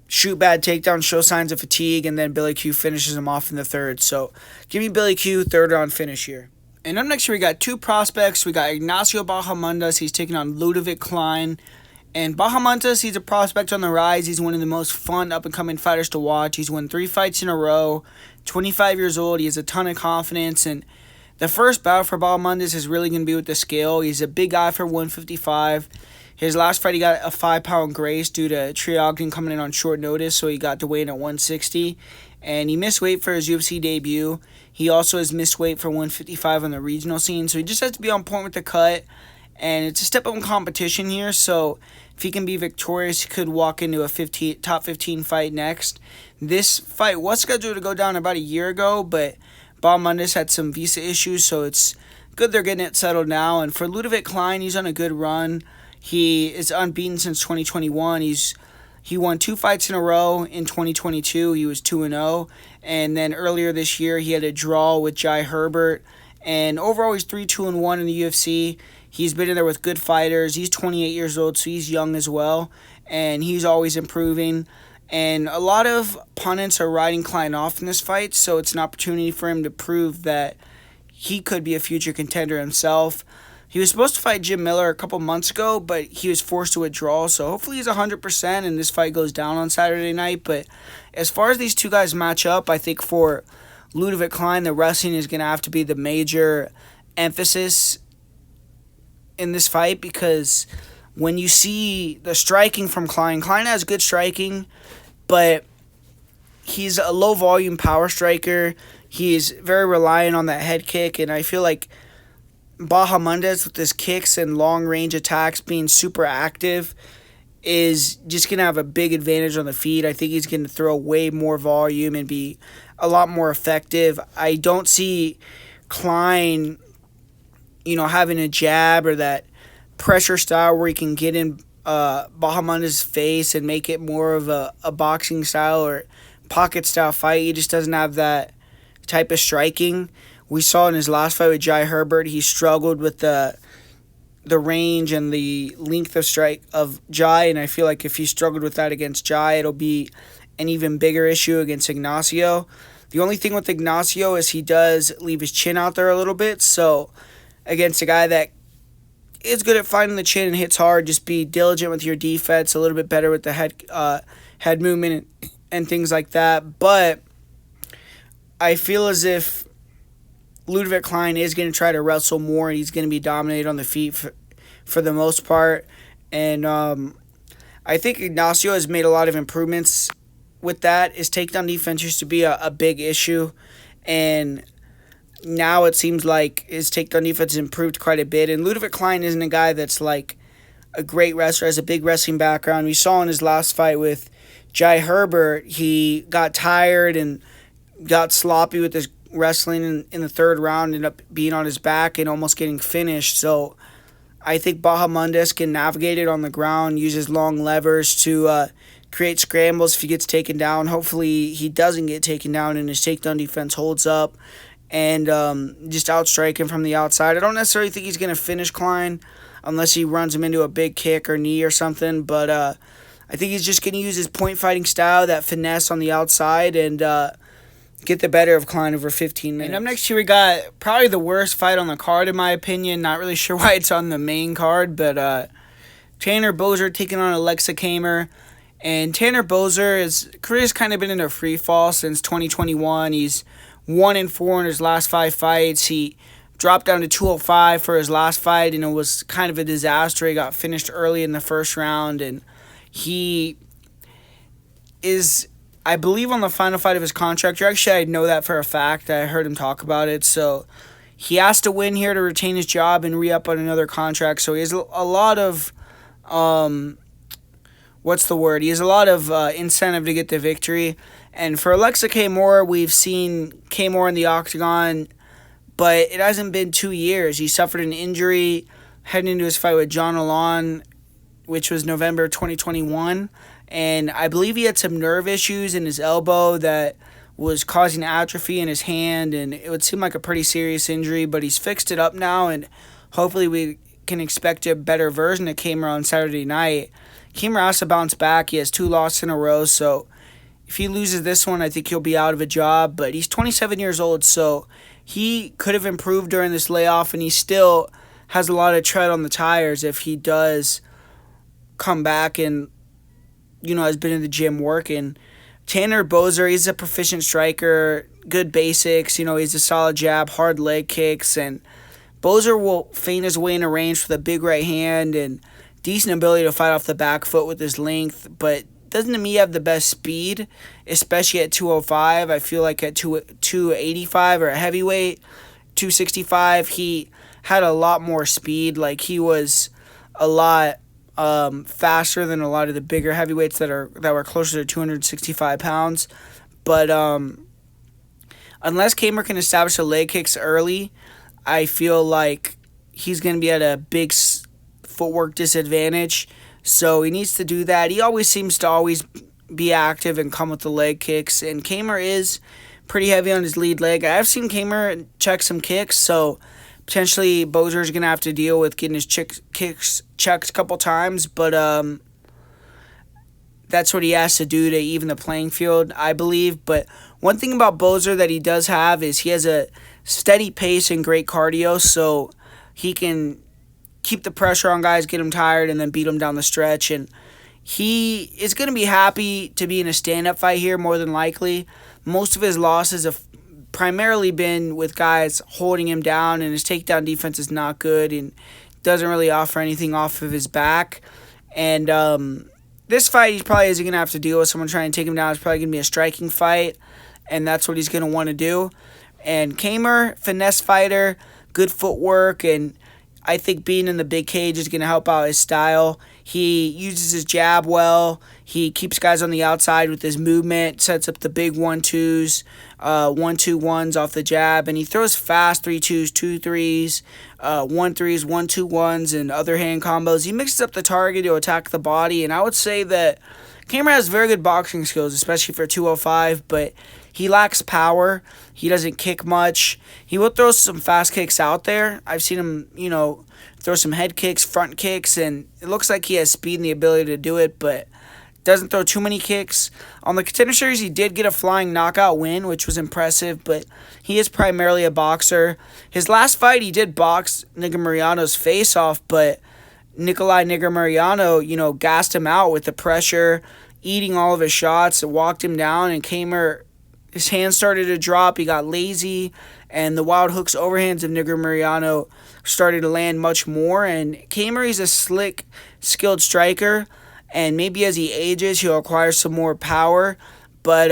shoot bad takedowns, show signs of fatigue, and then Billy Q finishes him off in the third. So give me Billy Q, third-round finish here. And up next here, we got 2 prospects. We got Ignacio Bahamondes. He's taking on Ludovit Klein. And Bahamondes, he's a prospect on the rise. He's one of the most fun up-and-coming fighters to watch. He's won 3 fights in a row, 25 years old. He has a ton of confidence. And the first bout for Bahamondes is really going to be with the scale. He's a big guy for 155. His last fight, he got a 5-pound grace due to Triogden coming in on short notice, so he got to weigh in at 160. And he missed weight for his UFC debut. He also has missed weight for 155 on the regional scene, so he just has to be on point with the cut. And it's a step-up in competition here, so if he can be victorious, he could walk into a top 15 fight next. This fight was scheduled to go down about a year ago, but Bahamondes had some visa issues, so it's good they're getting it settled now. And for Ludovit Klein, he's on a good run. He is unbeaten since 2021. He won 2 fights in a row in 2022. He was 2-0. And then earlier this year, he had a draw with Jai Herbert. And overall, he's 3-2-1 in the UFC. He's been in there with good fighters. He's 28 years old, so he's young as well. And he's always improving. And a lot of pundits are writing Klein off in this fight, so it's an opportunity for him to prove that he could be a future contender himself. He was supposed to fight Jim Miller a couple months ago, but he was forced to withdraw, so hopefully he's 100% and this fight goes down on Saturday night. But as far as these two guys match up, I think for Ludovit Klein, the wrestling is going to have to be the major emphasis in this fight, because when you see the striking from Klein has good striking, but he's a low-volume power striker. He's very reliant on that head kick, and I feel like Bahamondes, with his kicks and long-range attacks being super active, is just going to have a big advantage on the feet. I think he's going to throw way more volume and be a lot more effective. I don't see Klein, having a jab or that pressure style where he can get in Bahamondes' face and make it more of a boxing style or pocket style fight. He just doesn't have that type of striking. We saw in his last fight with Jai Herbert, he struggled with the range and the length of strike of Jai, and I feel like if he struggled with that against Jai, it'll be an even bigger issue against Ignacio. The only thing with Ignacio is he does leave his chin out there a little bit, so against a guy that is good at finding the chin and hits hard, just be diligent with your defense, a little bit better with the head movement and things like that. But I feel as if Ludovit Klein is going to try to wrestle more, and he's going to be dominated on the feet for the most part. And I think Ignacio has made a lot of improvements with that. His takedown defense used to be a big issue, and now it seems like his takedown defense has improved quite a bit. And Ludovit Klein isn't a guy that's like a great wrestler, has a big wrestling background. We saw in his last fight with Jai Herbert, he got tired and got sloppy with his wrestling in the third round, ended up being on his back and almost getting finished. So I think Bahamondes can navigate it on the ground, use his long levers to create scrambles if he gets taken down. Hopefully he doesn't get taken down and his takedown defense holds up, and just outstrike him from the outside. I don't necessarily think he's going to finish Klein unless he runs him into a big kick or knee or something, but I think he's just going to use his point fighting style, that finesse on the outside, and get the better of Klein over 15 minutes. And up next here, we got probably the worst fight on the card, in my opinion. Not really sure why it's on the main card, but Tanner Boser taking on Aleksa Camur. And Tanner Boser, his career's kind of been in a free fall since 2021. He's 1-4 in his last 5 fights. He dropped down to 205 for his last fight, and it was kind of a disaster. He got finished early in the first round, and he is, I believe, on the final fight of his contract. Actually, I know that for a fact. I heard him talk about it. So he has to win here to retain his job and re-up on another contract. So he has a lot of, what's the word? He has a lot of incentive to get the victory. And for Aleksa Camur, we've seen Camur in the octagon, but it hasn't been 2 years. He suffered an injury heading into his fight with John Alon, which was November 2021. And I believe he had some nerve issues in his elbow that was causing atrophy in his hand, and it would seem like a pretty serious injury, but he's fixed it up now, and hopefully we can expect a better version of Camur on Saturday night. Camur has to bounce back. He has 2 losses in a row, so if he loses this one, I think he'll be out of a job, but he's 27 years old, so he could have improved during this layoff, and he still has a lot of tread on the tires if he does come back and, has been in the gym working. Tanner Boser, he's a proficient striker, good basics, he's a solid jab, hard leg kicks, and Boser will feint his way in a range with a big right hand and decent ability to fight off the back foot with his length, but doesn't to me have the best speed, especially at 205. I feel like at 285 or a heavyweight, 265, he had a lot more speed. Like, he was a lot faster than a lot of the bigger heavyweights that were closer to 265 pounds. But unless Camur can establish the leg kicks early, I feel like he's going to be at a big footwork disadvantage. So he needs to do that. He always seems to be active and come with the leg kicks. And Camur is pretty heavy on his lead leg. I've seen Camur check some kicks, so potentially Boser is going to have to deal with getting his kicks checked a couple times. But that's what he has to do to even the playing field, I believe. But one thing about Boser that he does have is he has a steady pace and great cardio, so he can keep the pressure on guys, get them tired, and then beat them down the stretch. And he is going to be happy to be in a stand-up fight here, more than likely. Most of his losses have primarily been with guys holding him down, and his takedown defense is not good and doesn't really offer anything off of his back. And this fight, he probably isn't going to have to deal with someone trying to take him down. It's probably going to be a striking fight, and that's what he's going to want to do. And Camur, finesse fighter, good footwork, and I think being in the big cage is going to help out his style. He uses his jab well. He keeps guys on the outside with his movement, sets up the big 1-2s, 1-2-1s off the jab, and he throws fast 3-2s, 2-3s, 1-3s, 1-2-1s, and other hand combos. He mixes up the target to attack the body, and I would say that Camur has very good boxing skills, especially for 205, but he lacks power. He doesn't kick much. He will throw some fast kicks out there. I've seen him, throw some head kicks, front kicks, and it looks like he has speed and the ability to do it, but doesn't throw too many kicks. On the Contender Series, he did get a flying knockout win, which was impressive, but he is primarily a boxer. His last fight, he did box Nigger Mariano's face off, but Nikolai Nigger Mariano, gassed him out with the pressure, eating all of his shots, and walked him down, and Camur, his hands started to drop, he got lazy, and the wild hooks overhands of Nigger Mariano started to land much more. And Camur, he's a slick, skilled striker, and maybe as he ages, he'll acquire some more power. But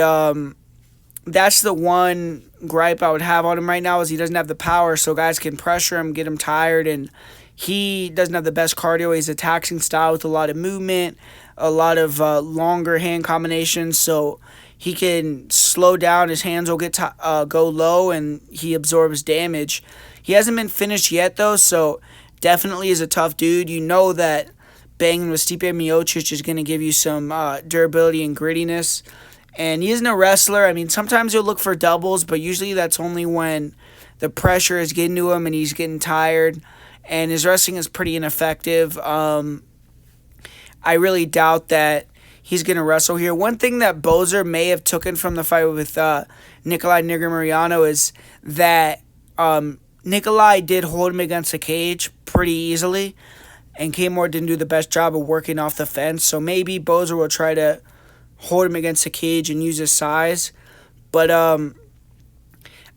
that's the one gripe I would have on him right now, is he doesn't have the power, so guys can pressure him, get him tired, and he doesn't have the best cardio. He's a taxing style with a lot of movement, a lot of longer hand combinations, so he can slow down, his hands will go low, and he absorbs damage. He hasn't been finished yet, though, so definitely is a tough dude. You know that banging with Stipe Miocic is going to give you some durability and grittiness. And he isn't a wrestler. I mean, sometimes he'll look for doubles, but usually that's only when the pressure is getting to him and he's getting tired. And his wrestling is pretty ineffective. I really doubt that he's going to wrestle here. One thing that Boser may have taken from the fight with Nikolai Nigger Mariano is that Nikolai did hold him against the cage pretty easily, and Camur didn't do the best job of working off the fence. So maybe Boser will try to hold him against the cage and use his size. But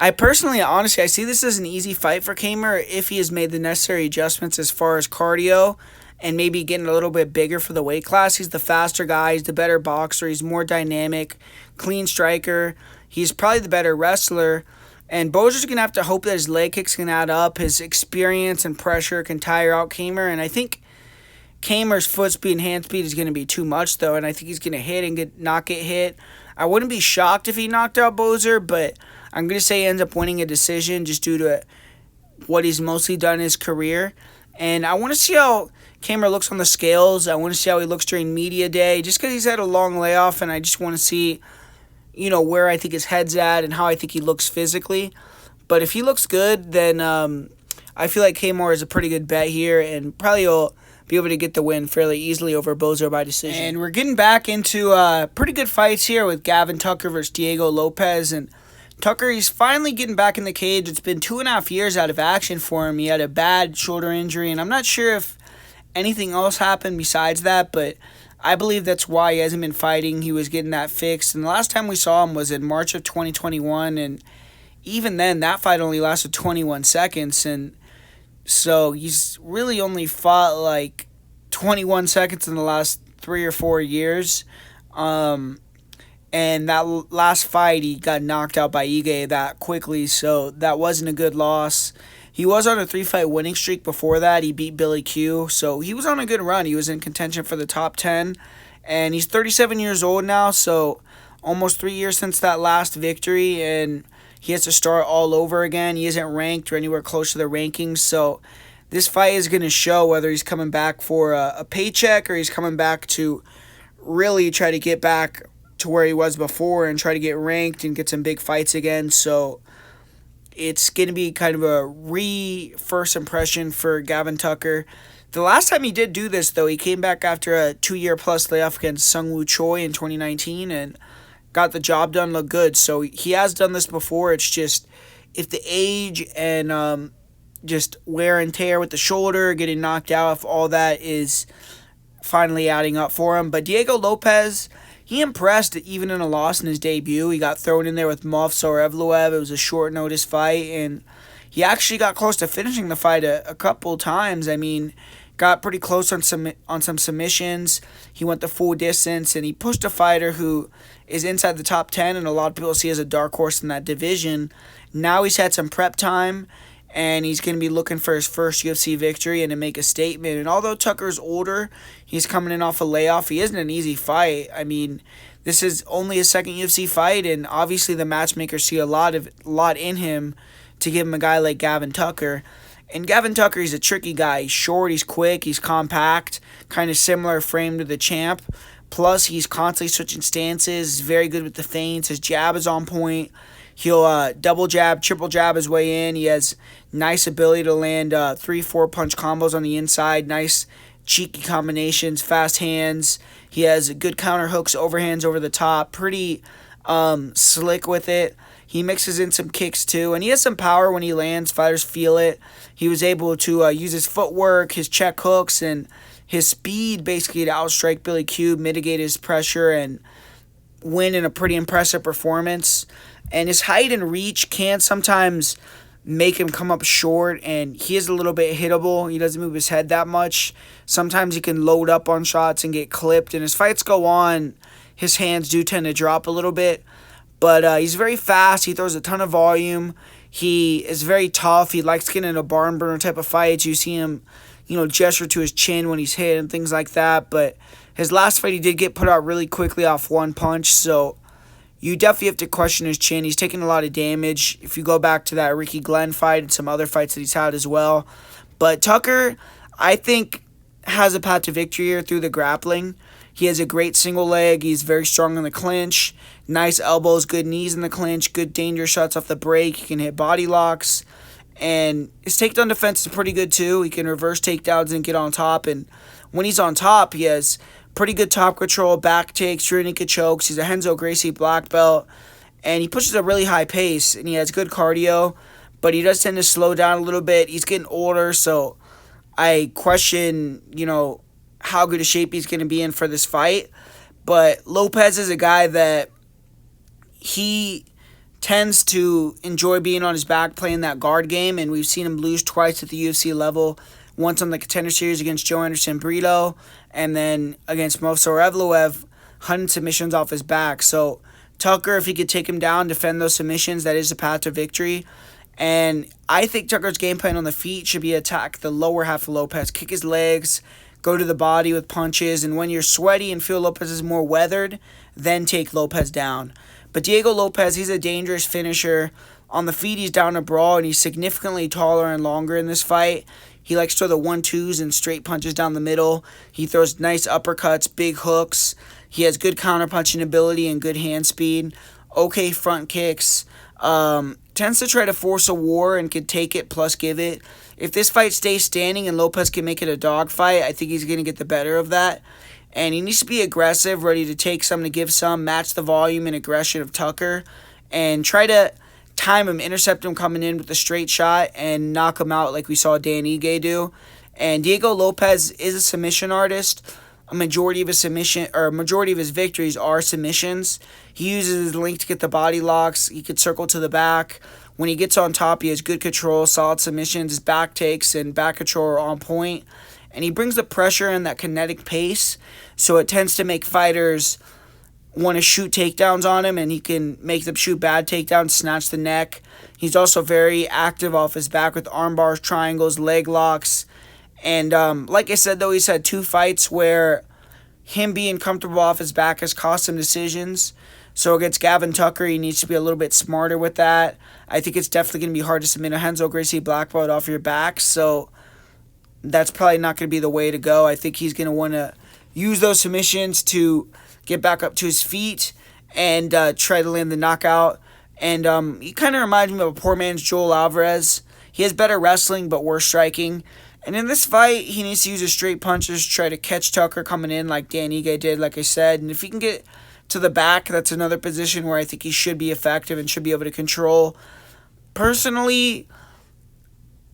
I personally, honestly, I see this as an easy fight for Camur if he has made the necessary adjustments as far as cardio and maybe getting a little bit bigger for the weight class. He's the faster guy. He's the better boxer. He's more dynamic, clean striker. He's probably the better wrestler. And Boser's going to have to hope that his leg kicks can add up. His experience and pressure can tire out Camur. And I think Camur's foot speed and hand speed is going to be too much, though. And I think he's going to hit and not get hit. I wouldn't be shocked if he knocked out Boser, but I'm going to say he ends up winning a decision just due to what he's mostly done in his career. And I want to see how Camur looks on the scales. I want to see how he looks during media day, just because he's had a long layoff, and I just want to see, where I think his head's at and how I think he looks physically. But if he looks good, then I feel like Camur is a pretty good bet here, and probably will be able to get the win fairly easily over Boser by decision. And we're getting back into pretty good fights here with Gavin Tucker versus Diego Lopes. And Tucker, he's finally getting back in the cage. It's been 2.5 years out of action for him. He had a bad shoulder injury, and I'm not sure if anything else happened besides that, but I believe that's why he hasn't been fighting. He was getting that fixed, and the last time we saw him was in March of 2021, and even then, that fight only lasted 21 seconds, and so he's really only fought like 21 seconds in the last 3 or 4 years. And that last fight, he got knocked out by Ige that quickly, so that wasn't a good loss. He was on a 3-fight winning streak before that. He beat Billy Q, so he was on a good run. He was in contention for the top 10, and he's 37 years old now, so almost 3 years since that last victory, and he has to start all over again. He isn't ranked or anywhere close to the rankings, so this fight is going to show whether he's coming back for a paycheck or he's coming back to really try to get back to where he was before and try to get ranked and get some big fights again. So it's going to be kind of a first impression for Gavin Tucker. The last time he did do this, though, he came back after a 2-year-plus layoff against Sungwoo Choi in 2019 and got the job done, look good. So he has done this before. It's just if the age and just wear and tear with the shoulder, getting knocked out, if all that is finally adding up for him. But Diego Lopes, he impressed even in a loss in his debut. He got thrown in there with Movsar-Evloev. It was a short notice fight, and he actually got close to finishing the fight a couple times. I mean, got pretty close on some submissions. He went the full distance, and he pushed a fighter who is inside the top 10, and a lot of people see as a dark horse in that division. Now he's had some prep time, and he's going to be looking for his first UFC victory and to make a statement. And although Tucker's older, he's coming in off a layoff. He isn't an easy fight. I mean, this is only his second UFC fight, and obviously the matchmakers see a lot in him to give him a guy like Gavin Tucker. And Gavin Tucker, he's a tricky guy. He's short, he's quick, he's compact, kind of similar frame to the champ. Plus, he's constantly switching stances. He's very good with the feints. His jab is on point. He'll double jab, triple jab his way in. He has nice ability to land 3-4 punch combos on the inside. Nice cheeky combinations, fast hands. He has good counter hooks, overhands over the top. Pretty slick with it. He mixes in some kicks too, and he has some power when he lands. Fighters feel it. He was able to use his footwork, his check hooks, and his speed basically to outstrike Billy Q, mitigate his pressure, and win in a pretty impressive performance. And his height and reach can sometimes make him come up short, and he is a little bit hittable. He doesn't move his head that much. Sometimes he can load up on shots and get clipped, and as fights go on, his hands do tend to drop a little bit. But he's very fast. He throws a ton of volume. He is very tough. He likes getting in a barn burner type of fights. You see him, gesture to his chin when he's hit and things like that. But his last fight, he did get put out really quickly off one punch, so you definitely have to question his chin. He's taking a lot of damage. If you go back to that Ricky Glenn fight and some other fights that he's had as well. But Tucker, I think, has a path to victory here through the grappling. He has a great single leg. He's very strong in the clinch. Nice elbows, good knees in the clinch, good danger shots off the break. He can hit body locks. And his takedown defense is pretty good too. He can reverse takedowns and get on top. And when he's on top, he has pretty good top control, back takes, rear naked chokes. He's a Renzo Gracie black belt. And he pushes a really high pace. And he has good cardio. But he does tend to slow down a little bit. He's getting older, so I question, how good a shape he's going to be in for this fight. But Lopes is a guy that he tends to enjoy being on his back, playing that guard game, and we've seen him lose twice at the UFC level once on the Contender Series against Joe Anderson Brito, and then against Movsar Evloev, hunting submissions off his back. So Tucker, if he could take him down, defend those submissions, that is the path to victory. And I think Tucker's game plan on the feet should be attack the lower half of Lopes, kick his legs, go to the body with punches, and when you're sweaty and feel Lopes is more weathered, then take Lopes down. But Diego Lopes, he's a dangerous finisher. On the feet, he's down to brawl, and he's significantly taller and longer in this fight. He likes to throw the 1-2s and straight punches down the middle. He throws nice uppercuts, big hooks. He has good counterpunching ability and good hand speed. Okay front kicks. Tends to try to force a war and could take it plus give it. If this fight stays standing and Lopes can make it a dogfight, I think he's going to get the better of that. And he needs to be aggressive, ready to take some to give some, match the volume and aggression of Tucker, and try to time him, intercept him coming in with a straight shot, and knock him out like we saw Dan Ige do. And Diego Lopes is a submission artist. A majority of his victories are submissions. He uses his link to get the body locks. He could circle to the back. When he gets on top, he has good control, solid submissions. His back takes and back control are on point. And he brings the pressure and that kinetic pace, so it tends to make fighters want to shoot takedowns on him, and he can make them shoot bad takedowns, snatch the neck. He's also very active off his back with arm bars, triangles, leg locks. And like I said, though, he's had 2 fights where him being comfortable off his back has cost him decisions. So against Gavin Tucker, he needs to be a little bit smarter with that. I think it's definitely going to be hard to submit a Renzo Gracie black belt off your back. So that's probably not going to be the way to go. I think he's going to want to use those submissions to get back up to his feet and try to land the knockout. And he kind of reminds me of a poor man's Joel Alvarez. He has better wrestling but worse striking. And in this fight, he needs to use his straight punches, try to catch Tucker coming in like Dan Ige did, like I said. And if he can get to the back, that's another position where I think he should be effective and should be able to control. Personally,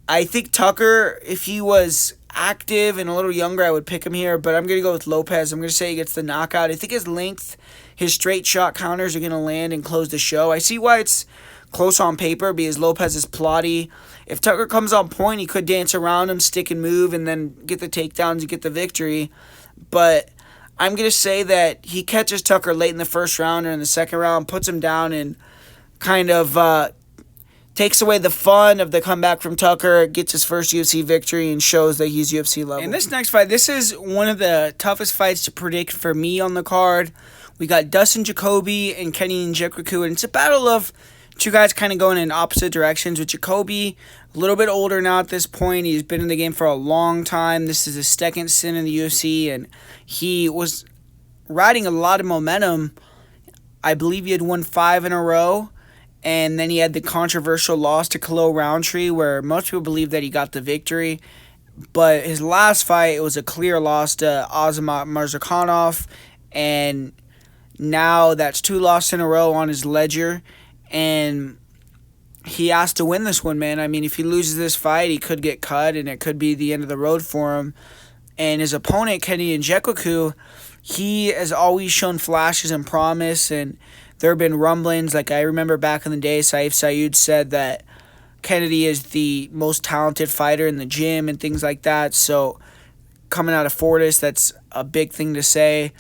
I think Tucker, if he was active and a little younger, I would pick him here. But I'm going to go with Lopes. I'm going to say he gets the knockout. I think his length, his straight shot counters are going to land and close the show. I see why it's close on paper because Lopes is plotty. If Tucker comes on point, he could dance around him, stick and move, and then get the takedowns and get the victory. But I'm going to say that he catches Tucker late in the first round or in the second round, puts him down, and kind of takes away the fun of the comeback from Tucker, gets his first UFC victory, and shows that he's UFC level. In this next fight, this is one of the toughest fights to predict for me on the card. We got Dustin Jacoby and Kenny Nzechukwu, and it's a battle of 2 guys kind of going in opposite directions, with Jacoby a little bit older now at this point. He's been in the game for a long time. This is his second stint in the UFC, and he was riding a lot of momentum. I believe he had won 5 in a row, and then he had the controversial loss to Khalil Roundtree, where most people believe that he got the victory. But his last fight, it was a clear loss to Azamat Murzakanov, and now that's 2 losses in a row on his ledger. And he has to win this one, man. I mean, if he loses this fight, he could get cut, and it could be the end of the road for him. And his opponent, Kenny Nzechukwu, he has always shown flashes and promise, and there have been rumblings. Like, I remember back in the day, Saif Saud said that Kennedy is the most talented fighter in the gym and things like that. So, coming out of Fortis, that's a big thing to say.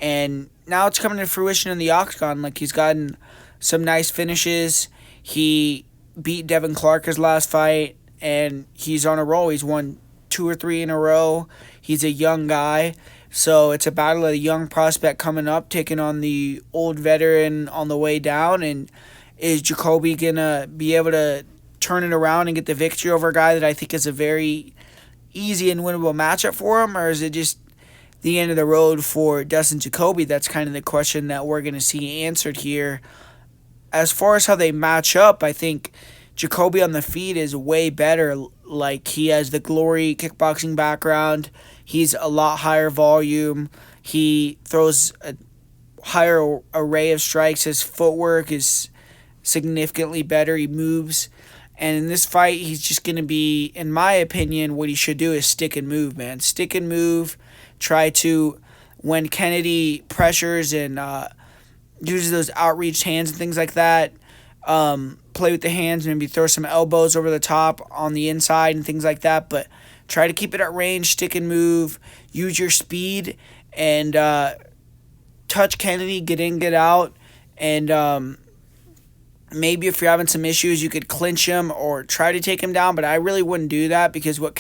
And now it's coming to fruition in the octagon. Like, he's gotten some nice finishes. He beat Devin Clark his last fight, and he's on a roll. He's won 2 or 3 in a row. He's a young guy, so it's a battle of a young prospect coming up, taking on the old veteran on the way down. And is Jacoby going to be able to turn it around and get the victory over a guy that I think is a very easy and winnable matchup for him, or is it just the end of the road for Dustin Jacoby? That's kind of the question that we're going to see answered here. As far as how they match up, I think Jacoby on the feet is way better. Like, he has the Glory kickboxing background. He's a lot higher volume. He throws a higher array of strikes. His footwork is significantly better. He moves. And in this fight, he's just going to be, in my opinion, what he should do is stick and move, man. Stick and move. Try to, when Kennedy pressures and uses those outreached hands and things like that, play with the hands, maybe throw some elbows over the top on the inside and things like that, but try to keep it at range, stick and move, use your speed, and touch Kennedy, get in, get out, and maybe if you're having some issues, you could clinch him or try to take him down, but I really wouldn't do that because what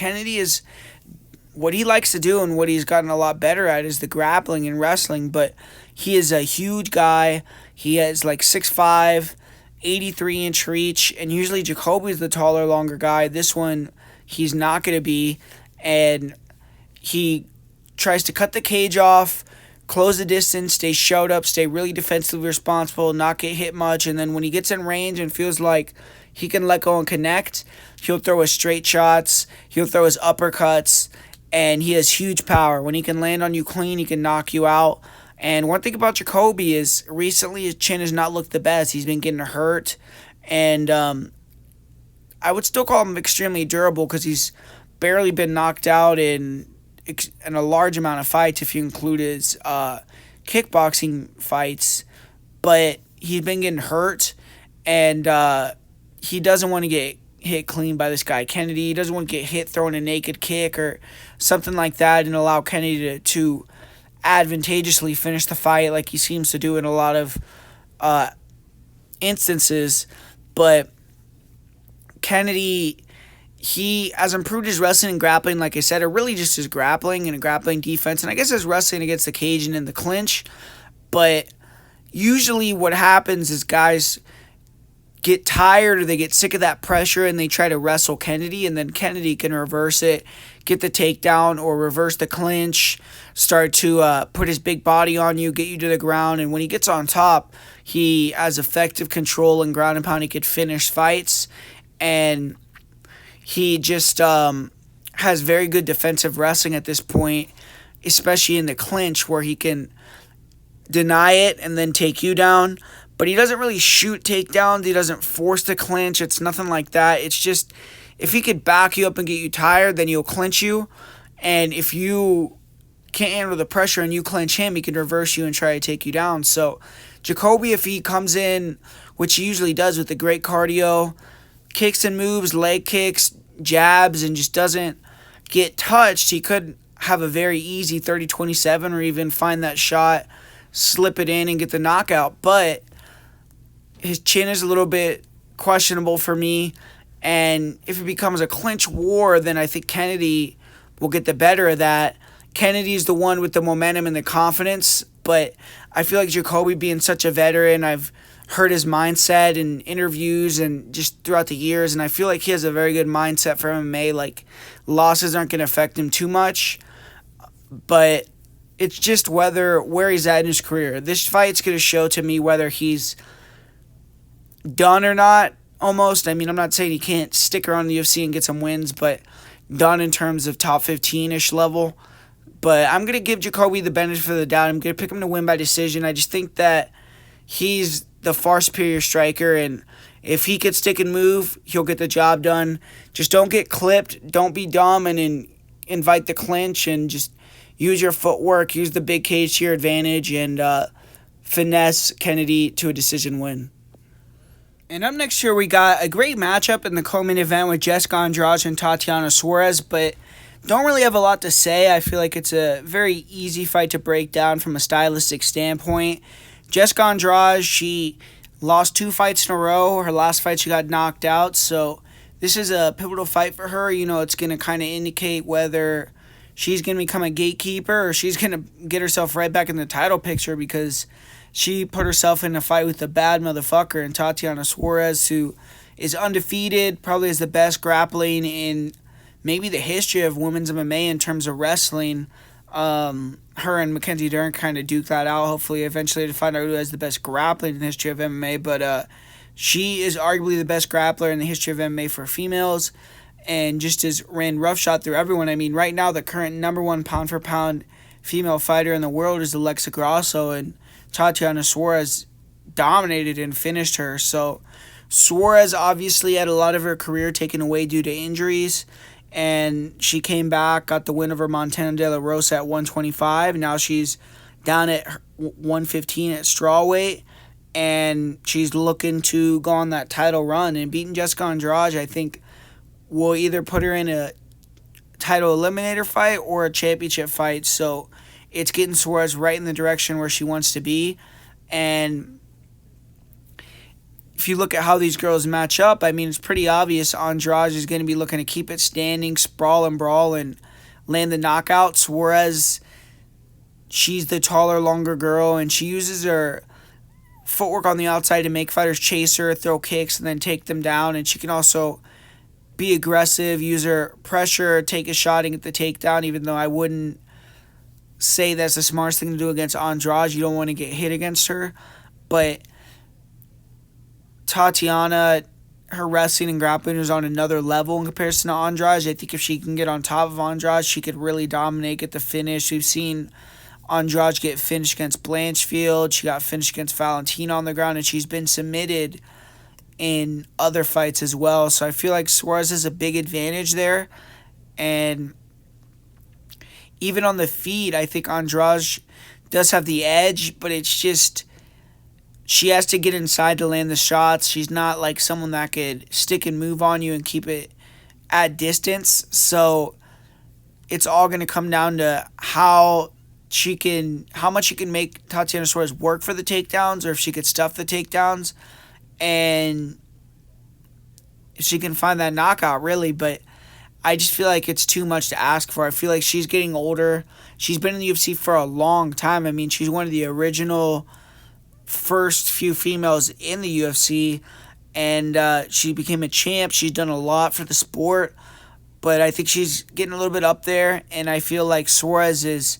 he likes to do and what he's gotten a lot better at is the grappling and wrestling, but he is a huge guy. He has like 6'5", 83-inch reach, and usually Jacoby's the taller, longer guy. This one, he's not going to be, and he tries to cut the cage off, close the distance, stay showed up, stay really defensively responsible, not get hit much, and then when he gets in range and feels like he can let go and connect, he'll throw his straight shots, he'll throw his uppercuts, and he has huge power. When he can land on you clean, he can knock you out. And one thing about Jacoby is recently his chin has not looked the best. He's been getting hurt, and I would still call him extremely durable because he's barely been knocked out in a large amount of fights if you include his kickboxing fights. But he's been getting hurt, and he doesn't want to get hit clean by this guy Kennedy. He doesn't want to get hit throwing a naked kick or something like that and allow Kennedy to advantageously finish the fight like he seems to do in a lot of instances. But Kennedy, he has improved his wrestling and grappling, like I said, or really just his grappling and grappling defense, and I guess his wrestling against the cage and in the clinch. But usually what happens is guys get tired or they get sick of that pressure and they try to wrestle Kennedy, and then Kennedy can reverse it, get the takedown or reverse the clinch, start to put his big body on you, get you to the ground, and when he gets on top, he has effective control and ground and pound. He could finish fights, and he just has very good defensive wrestling at this point, especially in the clinch where he can deny it and then take you down. But he doesn't really shoot takedowns. He doesn't force the clinch. It's nothing like that. It's just if he could back you up and get you tired, then he'll clinch you. And if you can't handle the pressure and you clinch him, he can reverse you and try to take you down. So Jacoby, if he comes in, which he usually does with the great cardio, kicks and moves, leg kicks, jabs, and just doesn't get touched, he could have a very easy 30-27 or even find that shot, slip it in, and get the knockout. But his chin is a little bit questionable for me, and if it becomes a clinch war, then I think Kennedy will get the better of that. Kennedy's the one with the momentum and the confidence, but I feel like Jacoby being such a veteran, I've heard his mindset in interviews and just throughout the years, and I feel like he has a very good mindset for MMA. Like, losses aren't going to affect him too much, but it's just where he's at in his career. This fight's going to show to me whether he's done or not, almost. I mean, I'm not saying he can't stick around the UFC and get some wins, but done in terms of top 15-ish level. But I'm going to give Jacoby the benefit of the doubt. I'm going to pick him to win by decision. I just think that he's the far superior striker, and if he could stick and move, he'll get the job done. Just don't get clipped. Don't be dumb and invite the clinch, and just use your footwork, use the big cage to your advantage, and finesse Kennedy to a decision win. And up next here, we got a great matchup in the co-main event with Jessica Andrade and Tatiana Suarez, but don't really have a lot to say. I feel like it's a very easy fight to break down from a stylistic standpoint. Jessica Andrade, she lost 2 fights in a row. Her last fight, she got knocked out, so this is a pivotal fight for her. You know, it's going to kind of indicate whether she's going to become a gatekeeper or she's going to get herself right back in the title picture, because she put herself in a fight with a bad motherfucker in Tatiana Suarez, who is undefeated, probably has the best grappling in maybe the history of women's MMA in terms of wrestling. Her and Mackenzie Durden kind of duke that out, hopefully eventually, to find out who has the best grappling in the history of MMA. But she is arguably the best grappler in the history of MMA for females, and just has ran roughshod through everyone. I mean, right now the current number 1 pound-for-pound female fighter in the world is Aleksa Grasso, and Tatiana Suarez dominated and finished her. So Suarez obviously had a lot of her career taken away due to injuries, and she came back, got the win over Montana De La Rosa at 125. Now she's down at 115 at strawweight, and she's looking to go on that title run. And beating Jessica Andrade, I think, will either put her in a title eliminator fight or a championship fight. So it's getting Suarez right in the direction where she wants to be. And if you look at how these girls match up, I mean, it's pretty obvious Andrade is going to be looking to keep it standing, sprawl and brawl, and land the knockout. Suarez, she's the taller, longer girl, and she uses her footwork on the outside to make fighters chase her, throw kicks, and then take them down. And she can also be aggressive, use her pressure, take a shot, and get the takedown, even though I wouldn't say that's the smartest thing to do against Andrade. You don't want to get hit against her. But Tatiana, her wrestling and grappling is on another level in comparison to Andrade. I think if she can get on top of Andrade, she could really dominate, get the finish. We've seen Andrade get finished against Blanchfield. She got finished against Valentina on the ground, and she's been submitted in other fights as well. So I feel like Suarez has a big advantage there. And even on the feet, I think Andrade does have the edge, but it's just she has to get inside to land the shots. She's not like someone that could stick and move on you and keep it at distance. So it's all going to come down to how much she can make Tatiana Suarez work for the takedowns, or if she could stuff the takedowns, and if she can find that knockout, really. But I just feel like it's too much to ask for. I feel like she's getting older. She's been in the UFC for a long time. I mean, she's one of the original first few females in the UFC, and she became a champ. She's done a lot for the sport, but I think she's getting a little bit up there, and I feel like Suarez is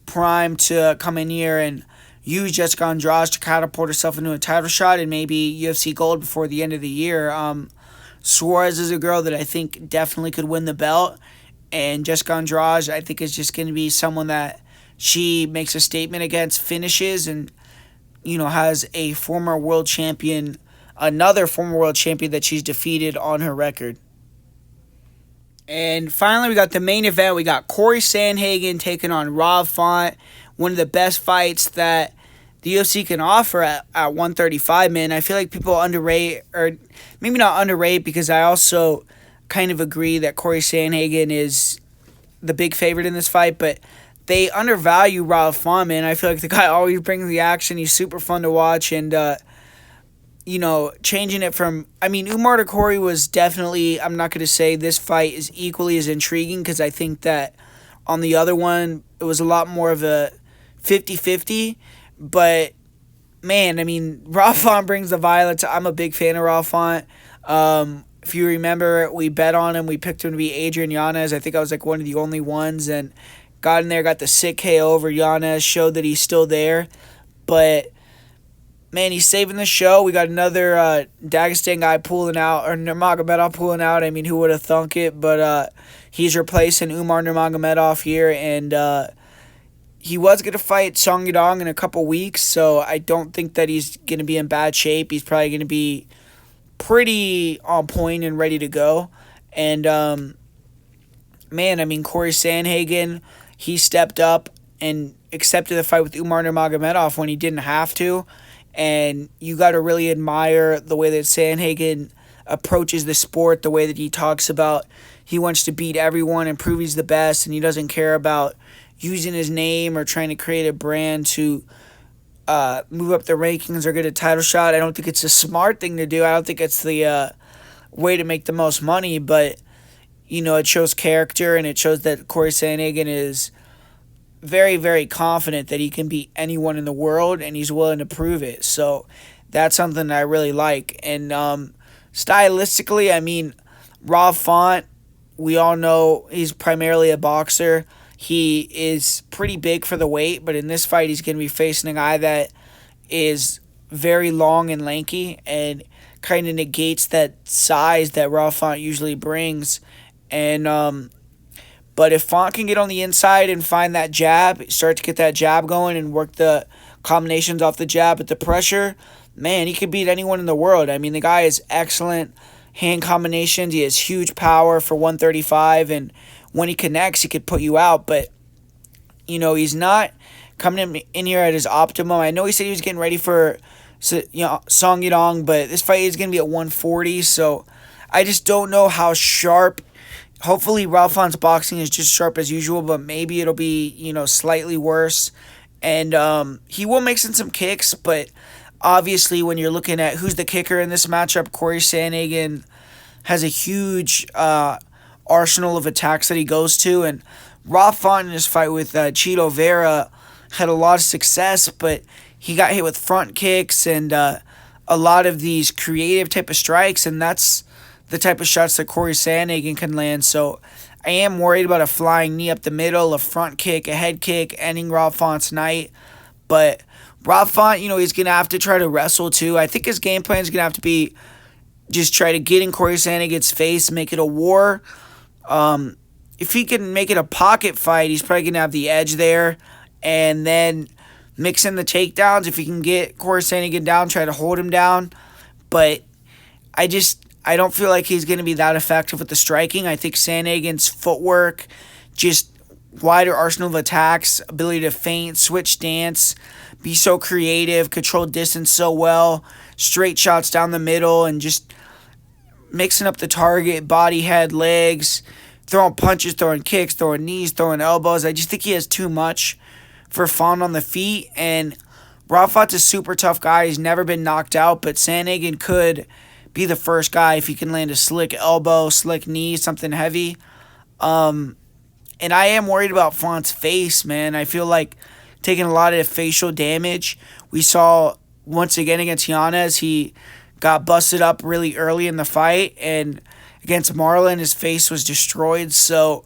primed to come in here and use Jessica Andrade to catapult herself into a title shot and maybe UFC gold before the end of the year. Suarez is a girl that I think definitely could win the belt, and Jessica Andrade I think is just going to be someone that she makes a statement against, finishes, and has a former world champion, another former world champion that she's defeated on her record. And finally, we got the main event. We got Cory Sandhagen taking on Rob Font, one of the best fights that the UFC can offer at 135, man. I feel like people underrate, or maybe not underrate, because I also kind of agree that Cory Sandhagen is the big favorite in this fight, but they undervalue Rob Font, man. I feel like the guy always brings the action. He's super fun to watch, and changing it from, Umar to Cory was definitely, I'm not going to say this fight is equally as intriguing, because I think that on the other one, it was a lot more of a 50-50, but man, Rob Font brings the violence. I'm a big fan of Rob Font. If you remember, we bet on him. We picked him to be Adrian Yanez. I think I was like one of the only ones, and got in there, got the sick KO over Yanez, showed that he's still there, but man, he's saving the show. We got another Dagestan guy pulling out, or Nurmagomedov pulling out. Who would have thunk it? But he's replacing Umar Nurmagomedov here, and he was going to fight Song Yadong in a couple weeks, so I don't think that he's going to be in bad shape. He's probably going to be pretty on point and ready to go. And, Cory Sandhagen, he stepped up and accepted the fight with Umar Nurmagomedov when he didn't have to. And you got to really admire the way that Sandhagen approaches the sport, the way that he talks about he wants to beat everyone and prove he's the best, and he doesn't care about using his name or trying to create a brand to move up the rankings or get a title shot. I don't think it's a smart thing to do. I don't think it's the way to make the most money, but it shows character, and it shows that Cory Sandhagen is very, very confident that he can beat anyone in the world, and he's willing to prove it. So that's something that I really like. And stylistically, Rob Font, we all know he's primarily a boxer. He is pretty big for the weight, but in this fight, he's going to be facing a guy that is very long and lanky and kind of negates that size that Rob Font usually brings. And but if Font can get on the inside and find that jab, start to get that jab going and work the combinations off the jab at the pressure, man, he could beat anyone in the world. The guy is excellent hand combinations. He has huge power for 135, and when he connects, he could put you out. But, he's not coming in here at his optimum. I know he said he was getting ready for Song Yadong, but this fight is going to be at 140, so I just don't know how sharp Hopefully, Ralph Fon's boxing is just sharp as usual, but maybe it'll be, slightly worse. And he will mix in some kicks, but obviously, when you're looking at who's the kicker in this matchup, Cory Sandhagen has a huge arsenal of attacks that he goes to. And Ralph Font in his fight with Chito Vera had a lot of success, but he got hit with front kicks and a lot of these creative type of strikes, and that's the type of shots that Cory Sandhagen can land. So I am worried about a flying knee up the middle, a front kick, a head kick, ending Ralph Font's night. But Ralph Font, he's going to have to try to wrestle too. I think his game plan is going to have to be just try to get in Cory Sandhagen's face, make it a war. If he can make it a pocket fight, he's probably going to have the edge there. And then mix in the takedowns. If he can get Cory Sandhagen down, try to hold him down. But I don't feel like he's going to be that effective with the striking. I think Sandhagen's footwork, just wider arsenal of attacks, ability to feint, switch stance, be so creative, control distance so well, straight shots down the middle, and just mixing up the target, body, head, legs, throwing punches, throwing kicks, throwing knees, throwing elbows. I just think he has too much for Font on the feet. And Ralph Font's a super tough guy. He's never been knocked out, but Sandhagen could be the first guy if he can land a slick elbow, slick knee, something heavy. And I am worried about Font's face, man. I feel like taking a lot of facial damage. We saw once again against Yanez, he got busted up really early in the fight, and against Marlon, his face was destroyed. So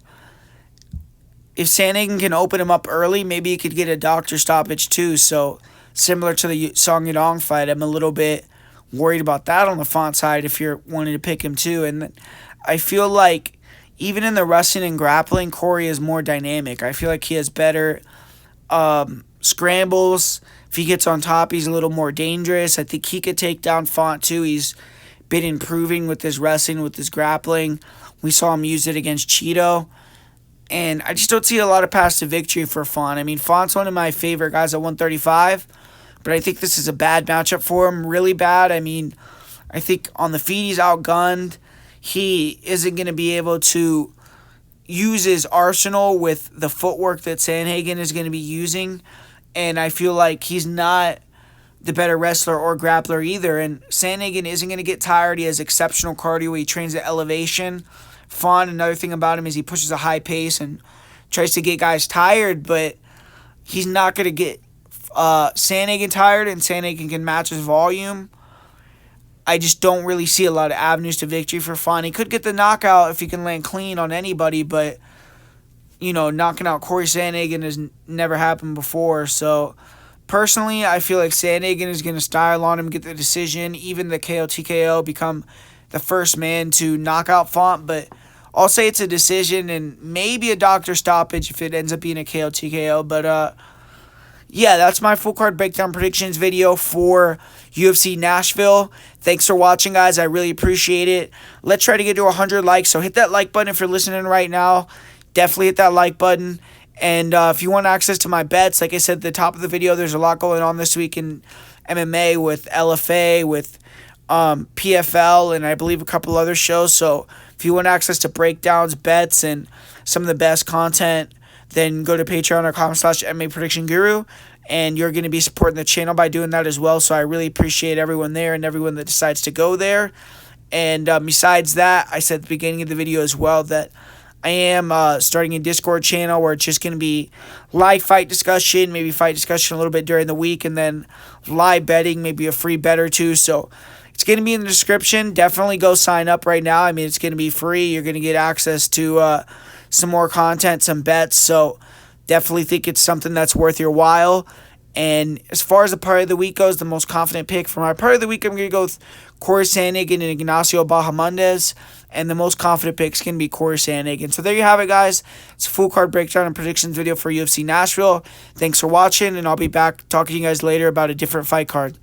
if Sandhagen can open him up early, maybe he could get a doctor stoppage too. So similar to the Song Yadong fight, I'm a little bit worried about that on the Font side if you're wanting to pick him too. And I feel like even in the wrestling and grappling, Cory is more dynamic. I feel like he has better scrambles. If he gets on top, he's a little more dangerous. I think he could take down Font too. He's been improving with his wrestling, with his grappling. We saw him use it against Chito. And I just don't see a lot of paths to victory for Font. I mean, Font's one of my favorite guys at 135. But I think this is a bad matchup for him, really bad. I mean, I think on the feet he's outgunned. He isn't going to be able to use his arsenal with the footwork that Sandhagen is going to be using. And I feel like he's not the better wrestler or grappler either. And Sandhagen isn't going to get tired. He has exceptional cardio. He trains at elevation. Font, another thing about him is he pushes a high pace and tries to get guys tired, but he's not going to get Sandhagen tired, and Sandhagen can match his volume. I just don't really see a lot of avenues to victory for Font. He could get the knockout if he can land clean on anybody, but knocking out Cory Sandhagen has never happened before. So personally, I feel like Sandhagen is going to style on him, get the decision, even the KO TKO, become the first man to knock out Font. But I'll say it's a decision and maybe a doctor stoppage if it ends up being a KO TKO. But yeah, that's my full card breakdown predictions video for UFC Nashville. Thanks for watching, guys. I really appreciate it. Let's try to get to 100 likes. So hit that like button if you're listening right now. Definitely hit that like button. And if you want access to my bets, like I said at the top of the video, there's a lot going on this week in MMA with LFA, with PFL, and I believe a couple other shows. So if you want access to breakdowns, bets, and some of the best content, then go to patreon.com/MMA Prediction Guru, and you're going to be supporting the channel by doing that as well. So I really appreciate everyone there and everyone that decides to go there. And besides that, I said at the beginning of the video as well that I am starting a Discord channel where it's just going to be live fight discussion, maybe fight discussion a little bit during the week, and then live betting, maybe a free bet or two. So it's going to be in the description. Definitely go sign up right now. I mean, it's going to be free. You're going to get access to some more content, some bets. So definitely think it's something that's worth your while. And as far as the parlay of the week goes, the most confident pick for my parlay of the week, I'm going to go with Cory Sandhagen and Ignacio Bahamondes. And the most confident pick is going to be Cory Sandhagen. So there you have it, guys. It's a full card breakdown and predictions video for UFC Nashville. Thanks for watching, and I'll be back talking to you guys later about a different fight card.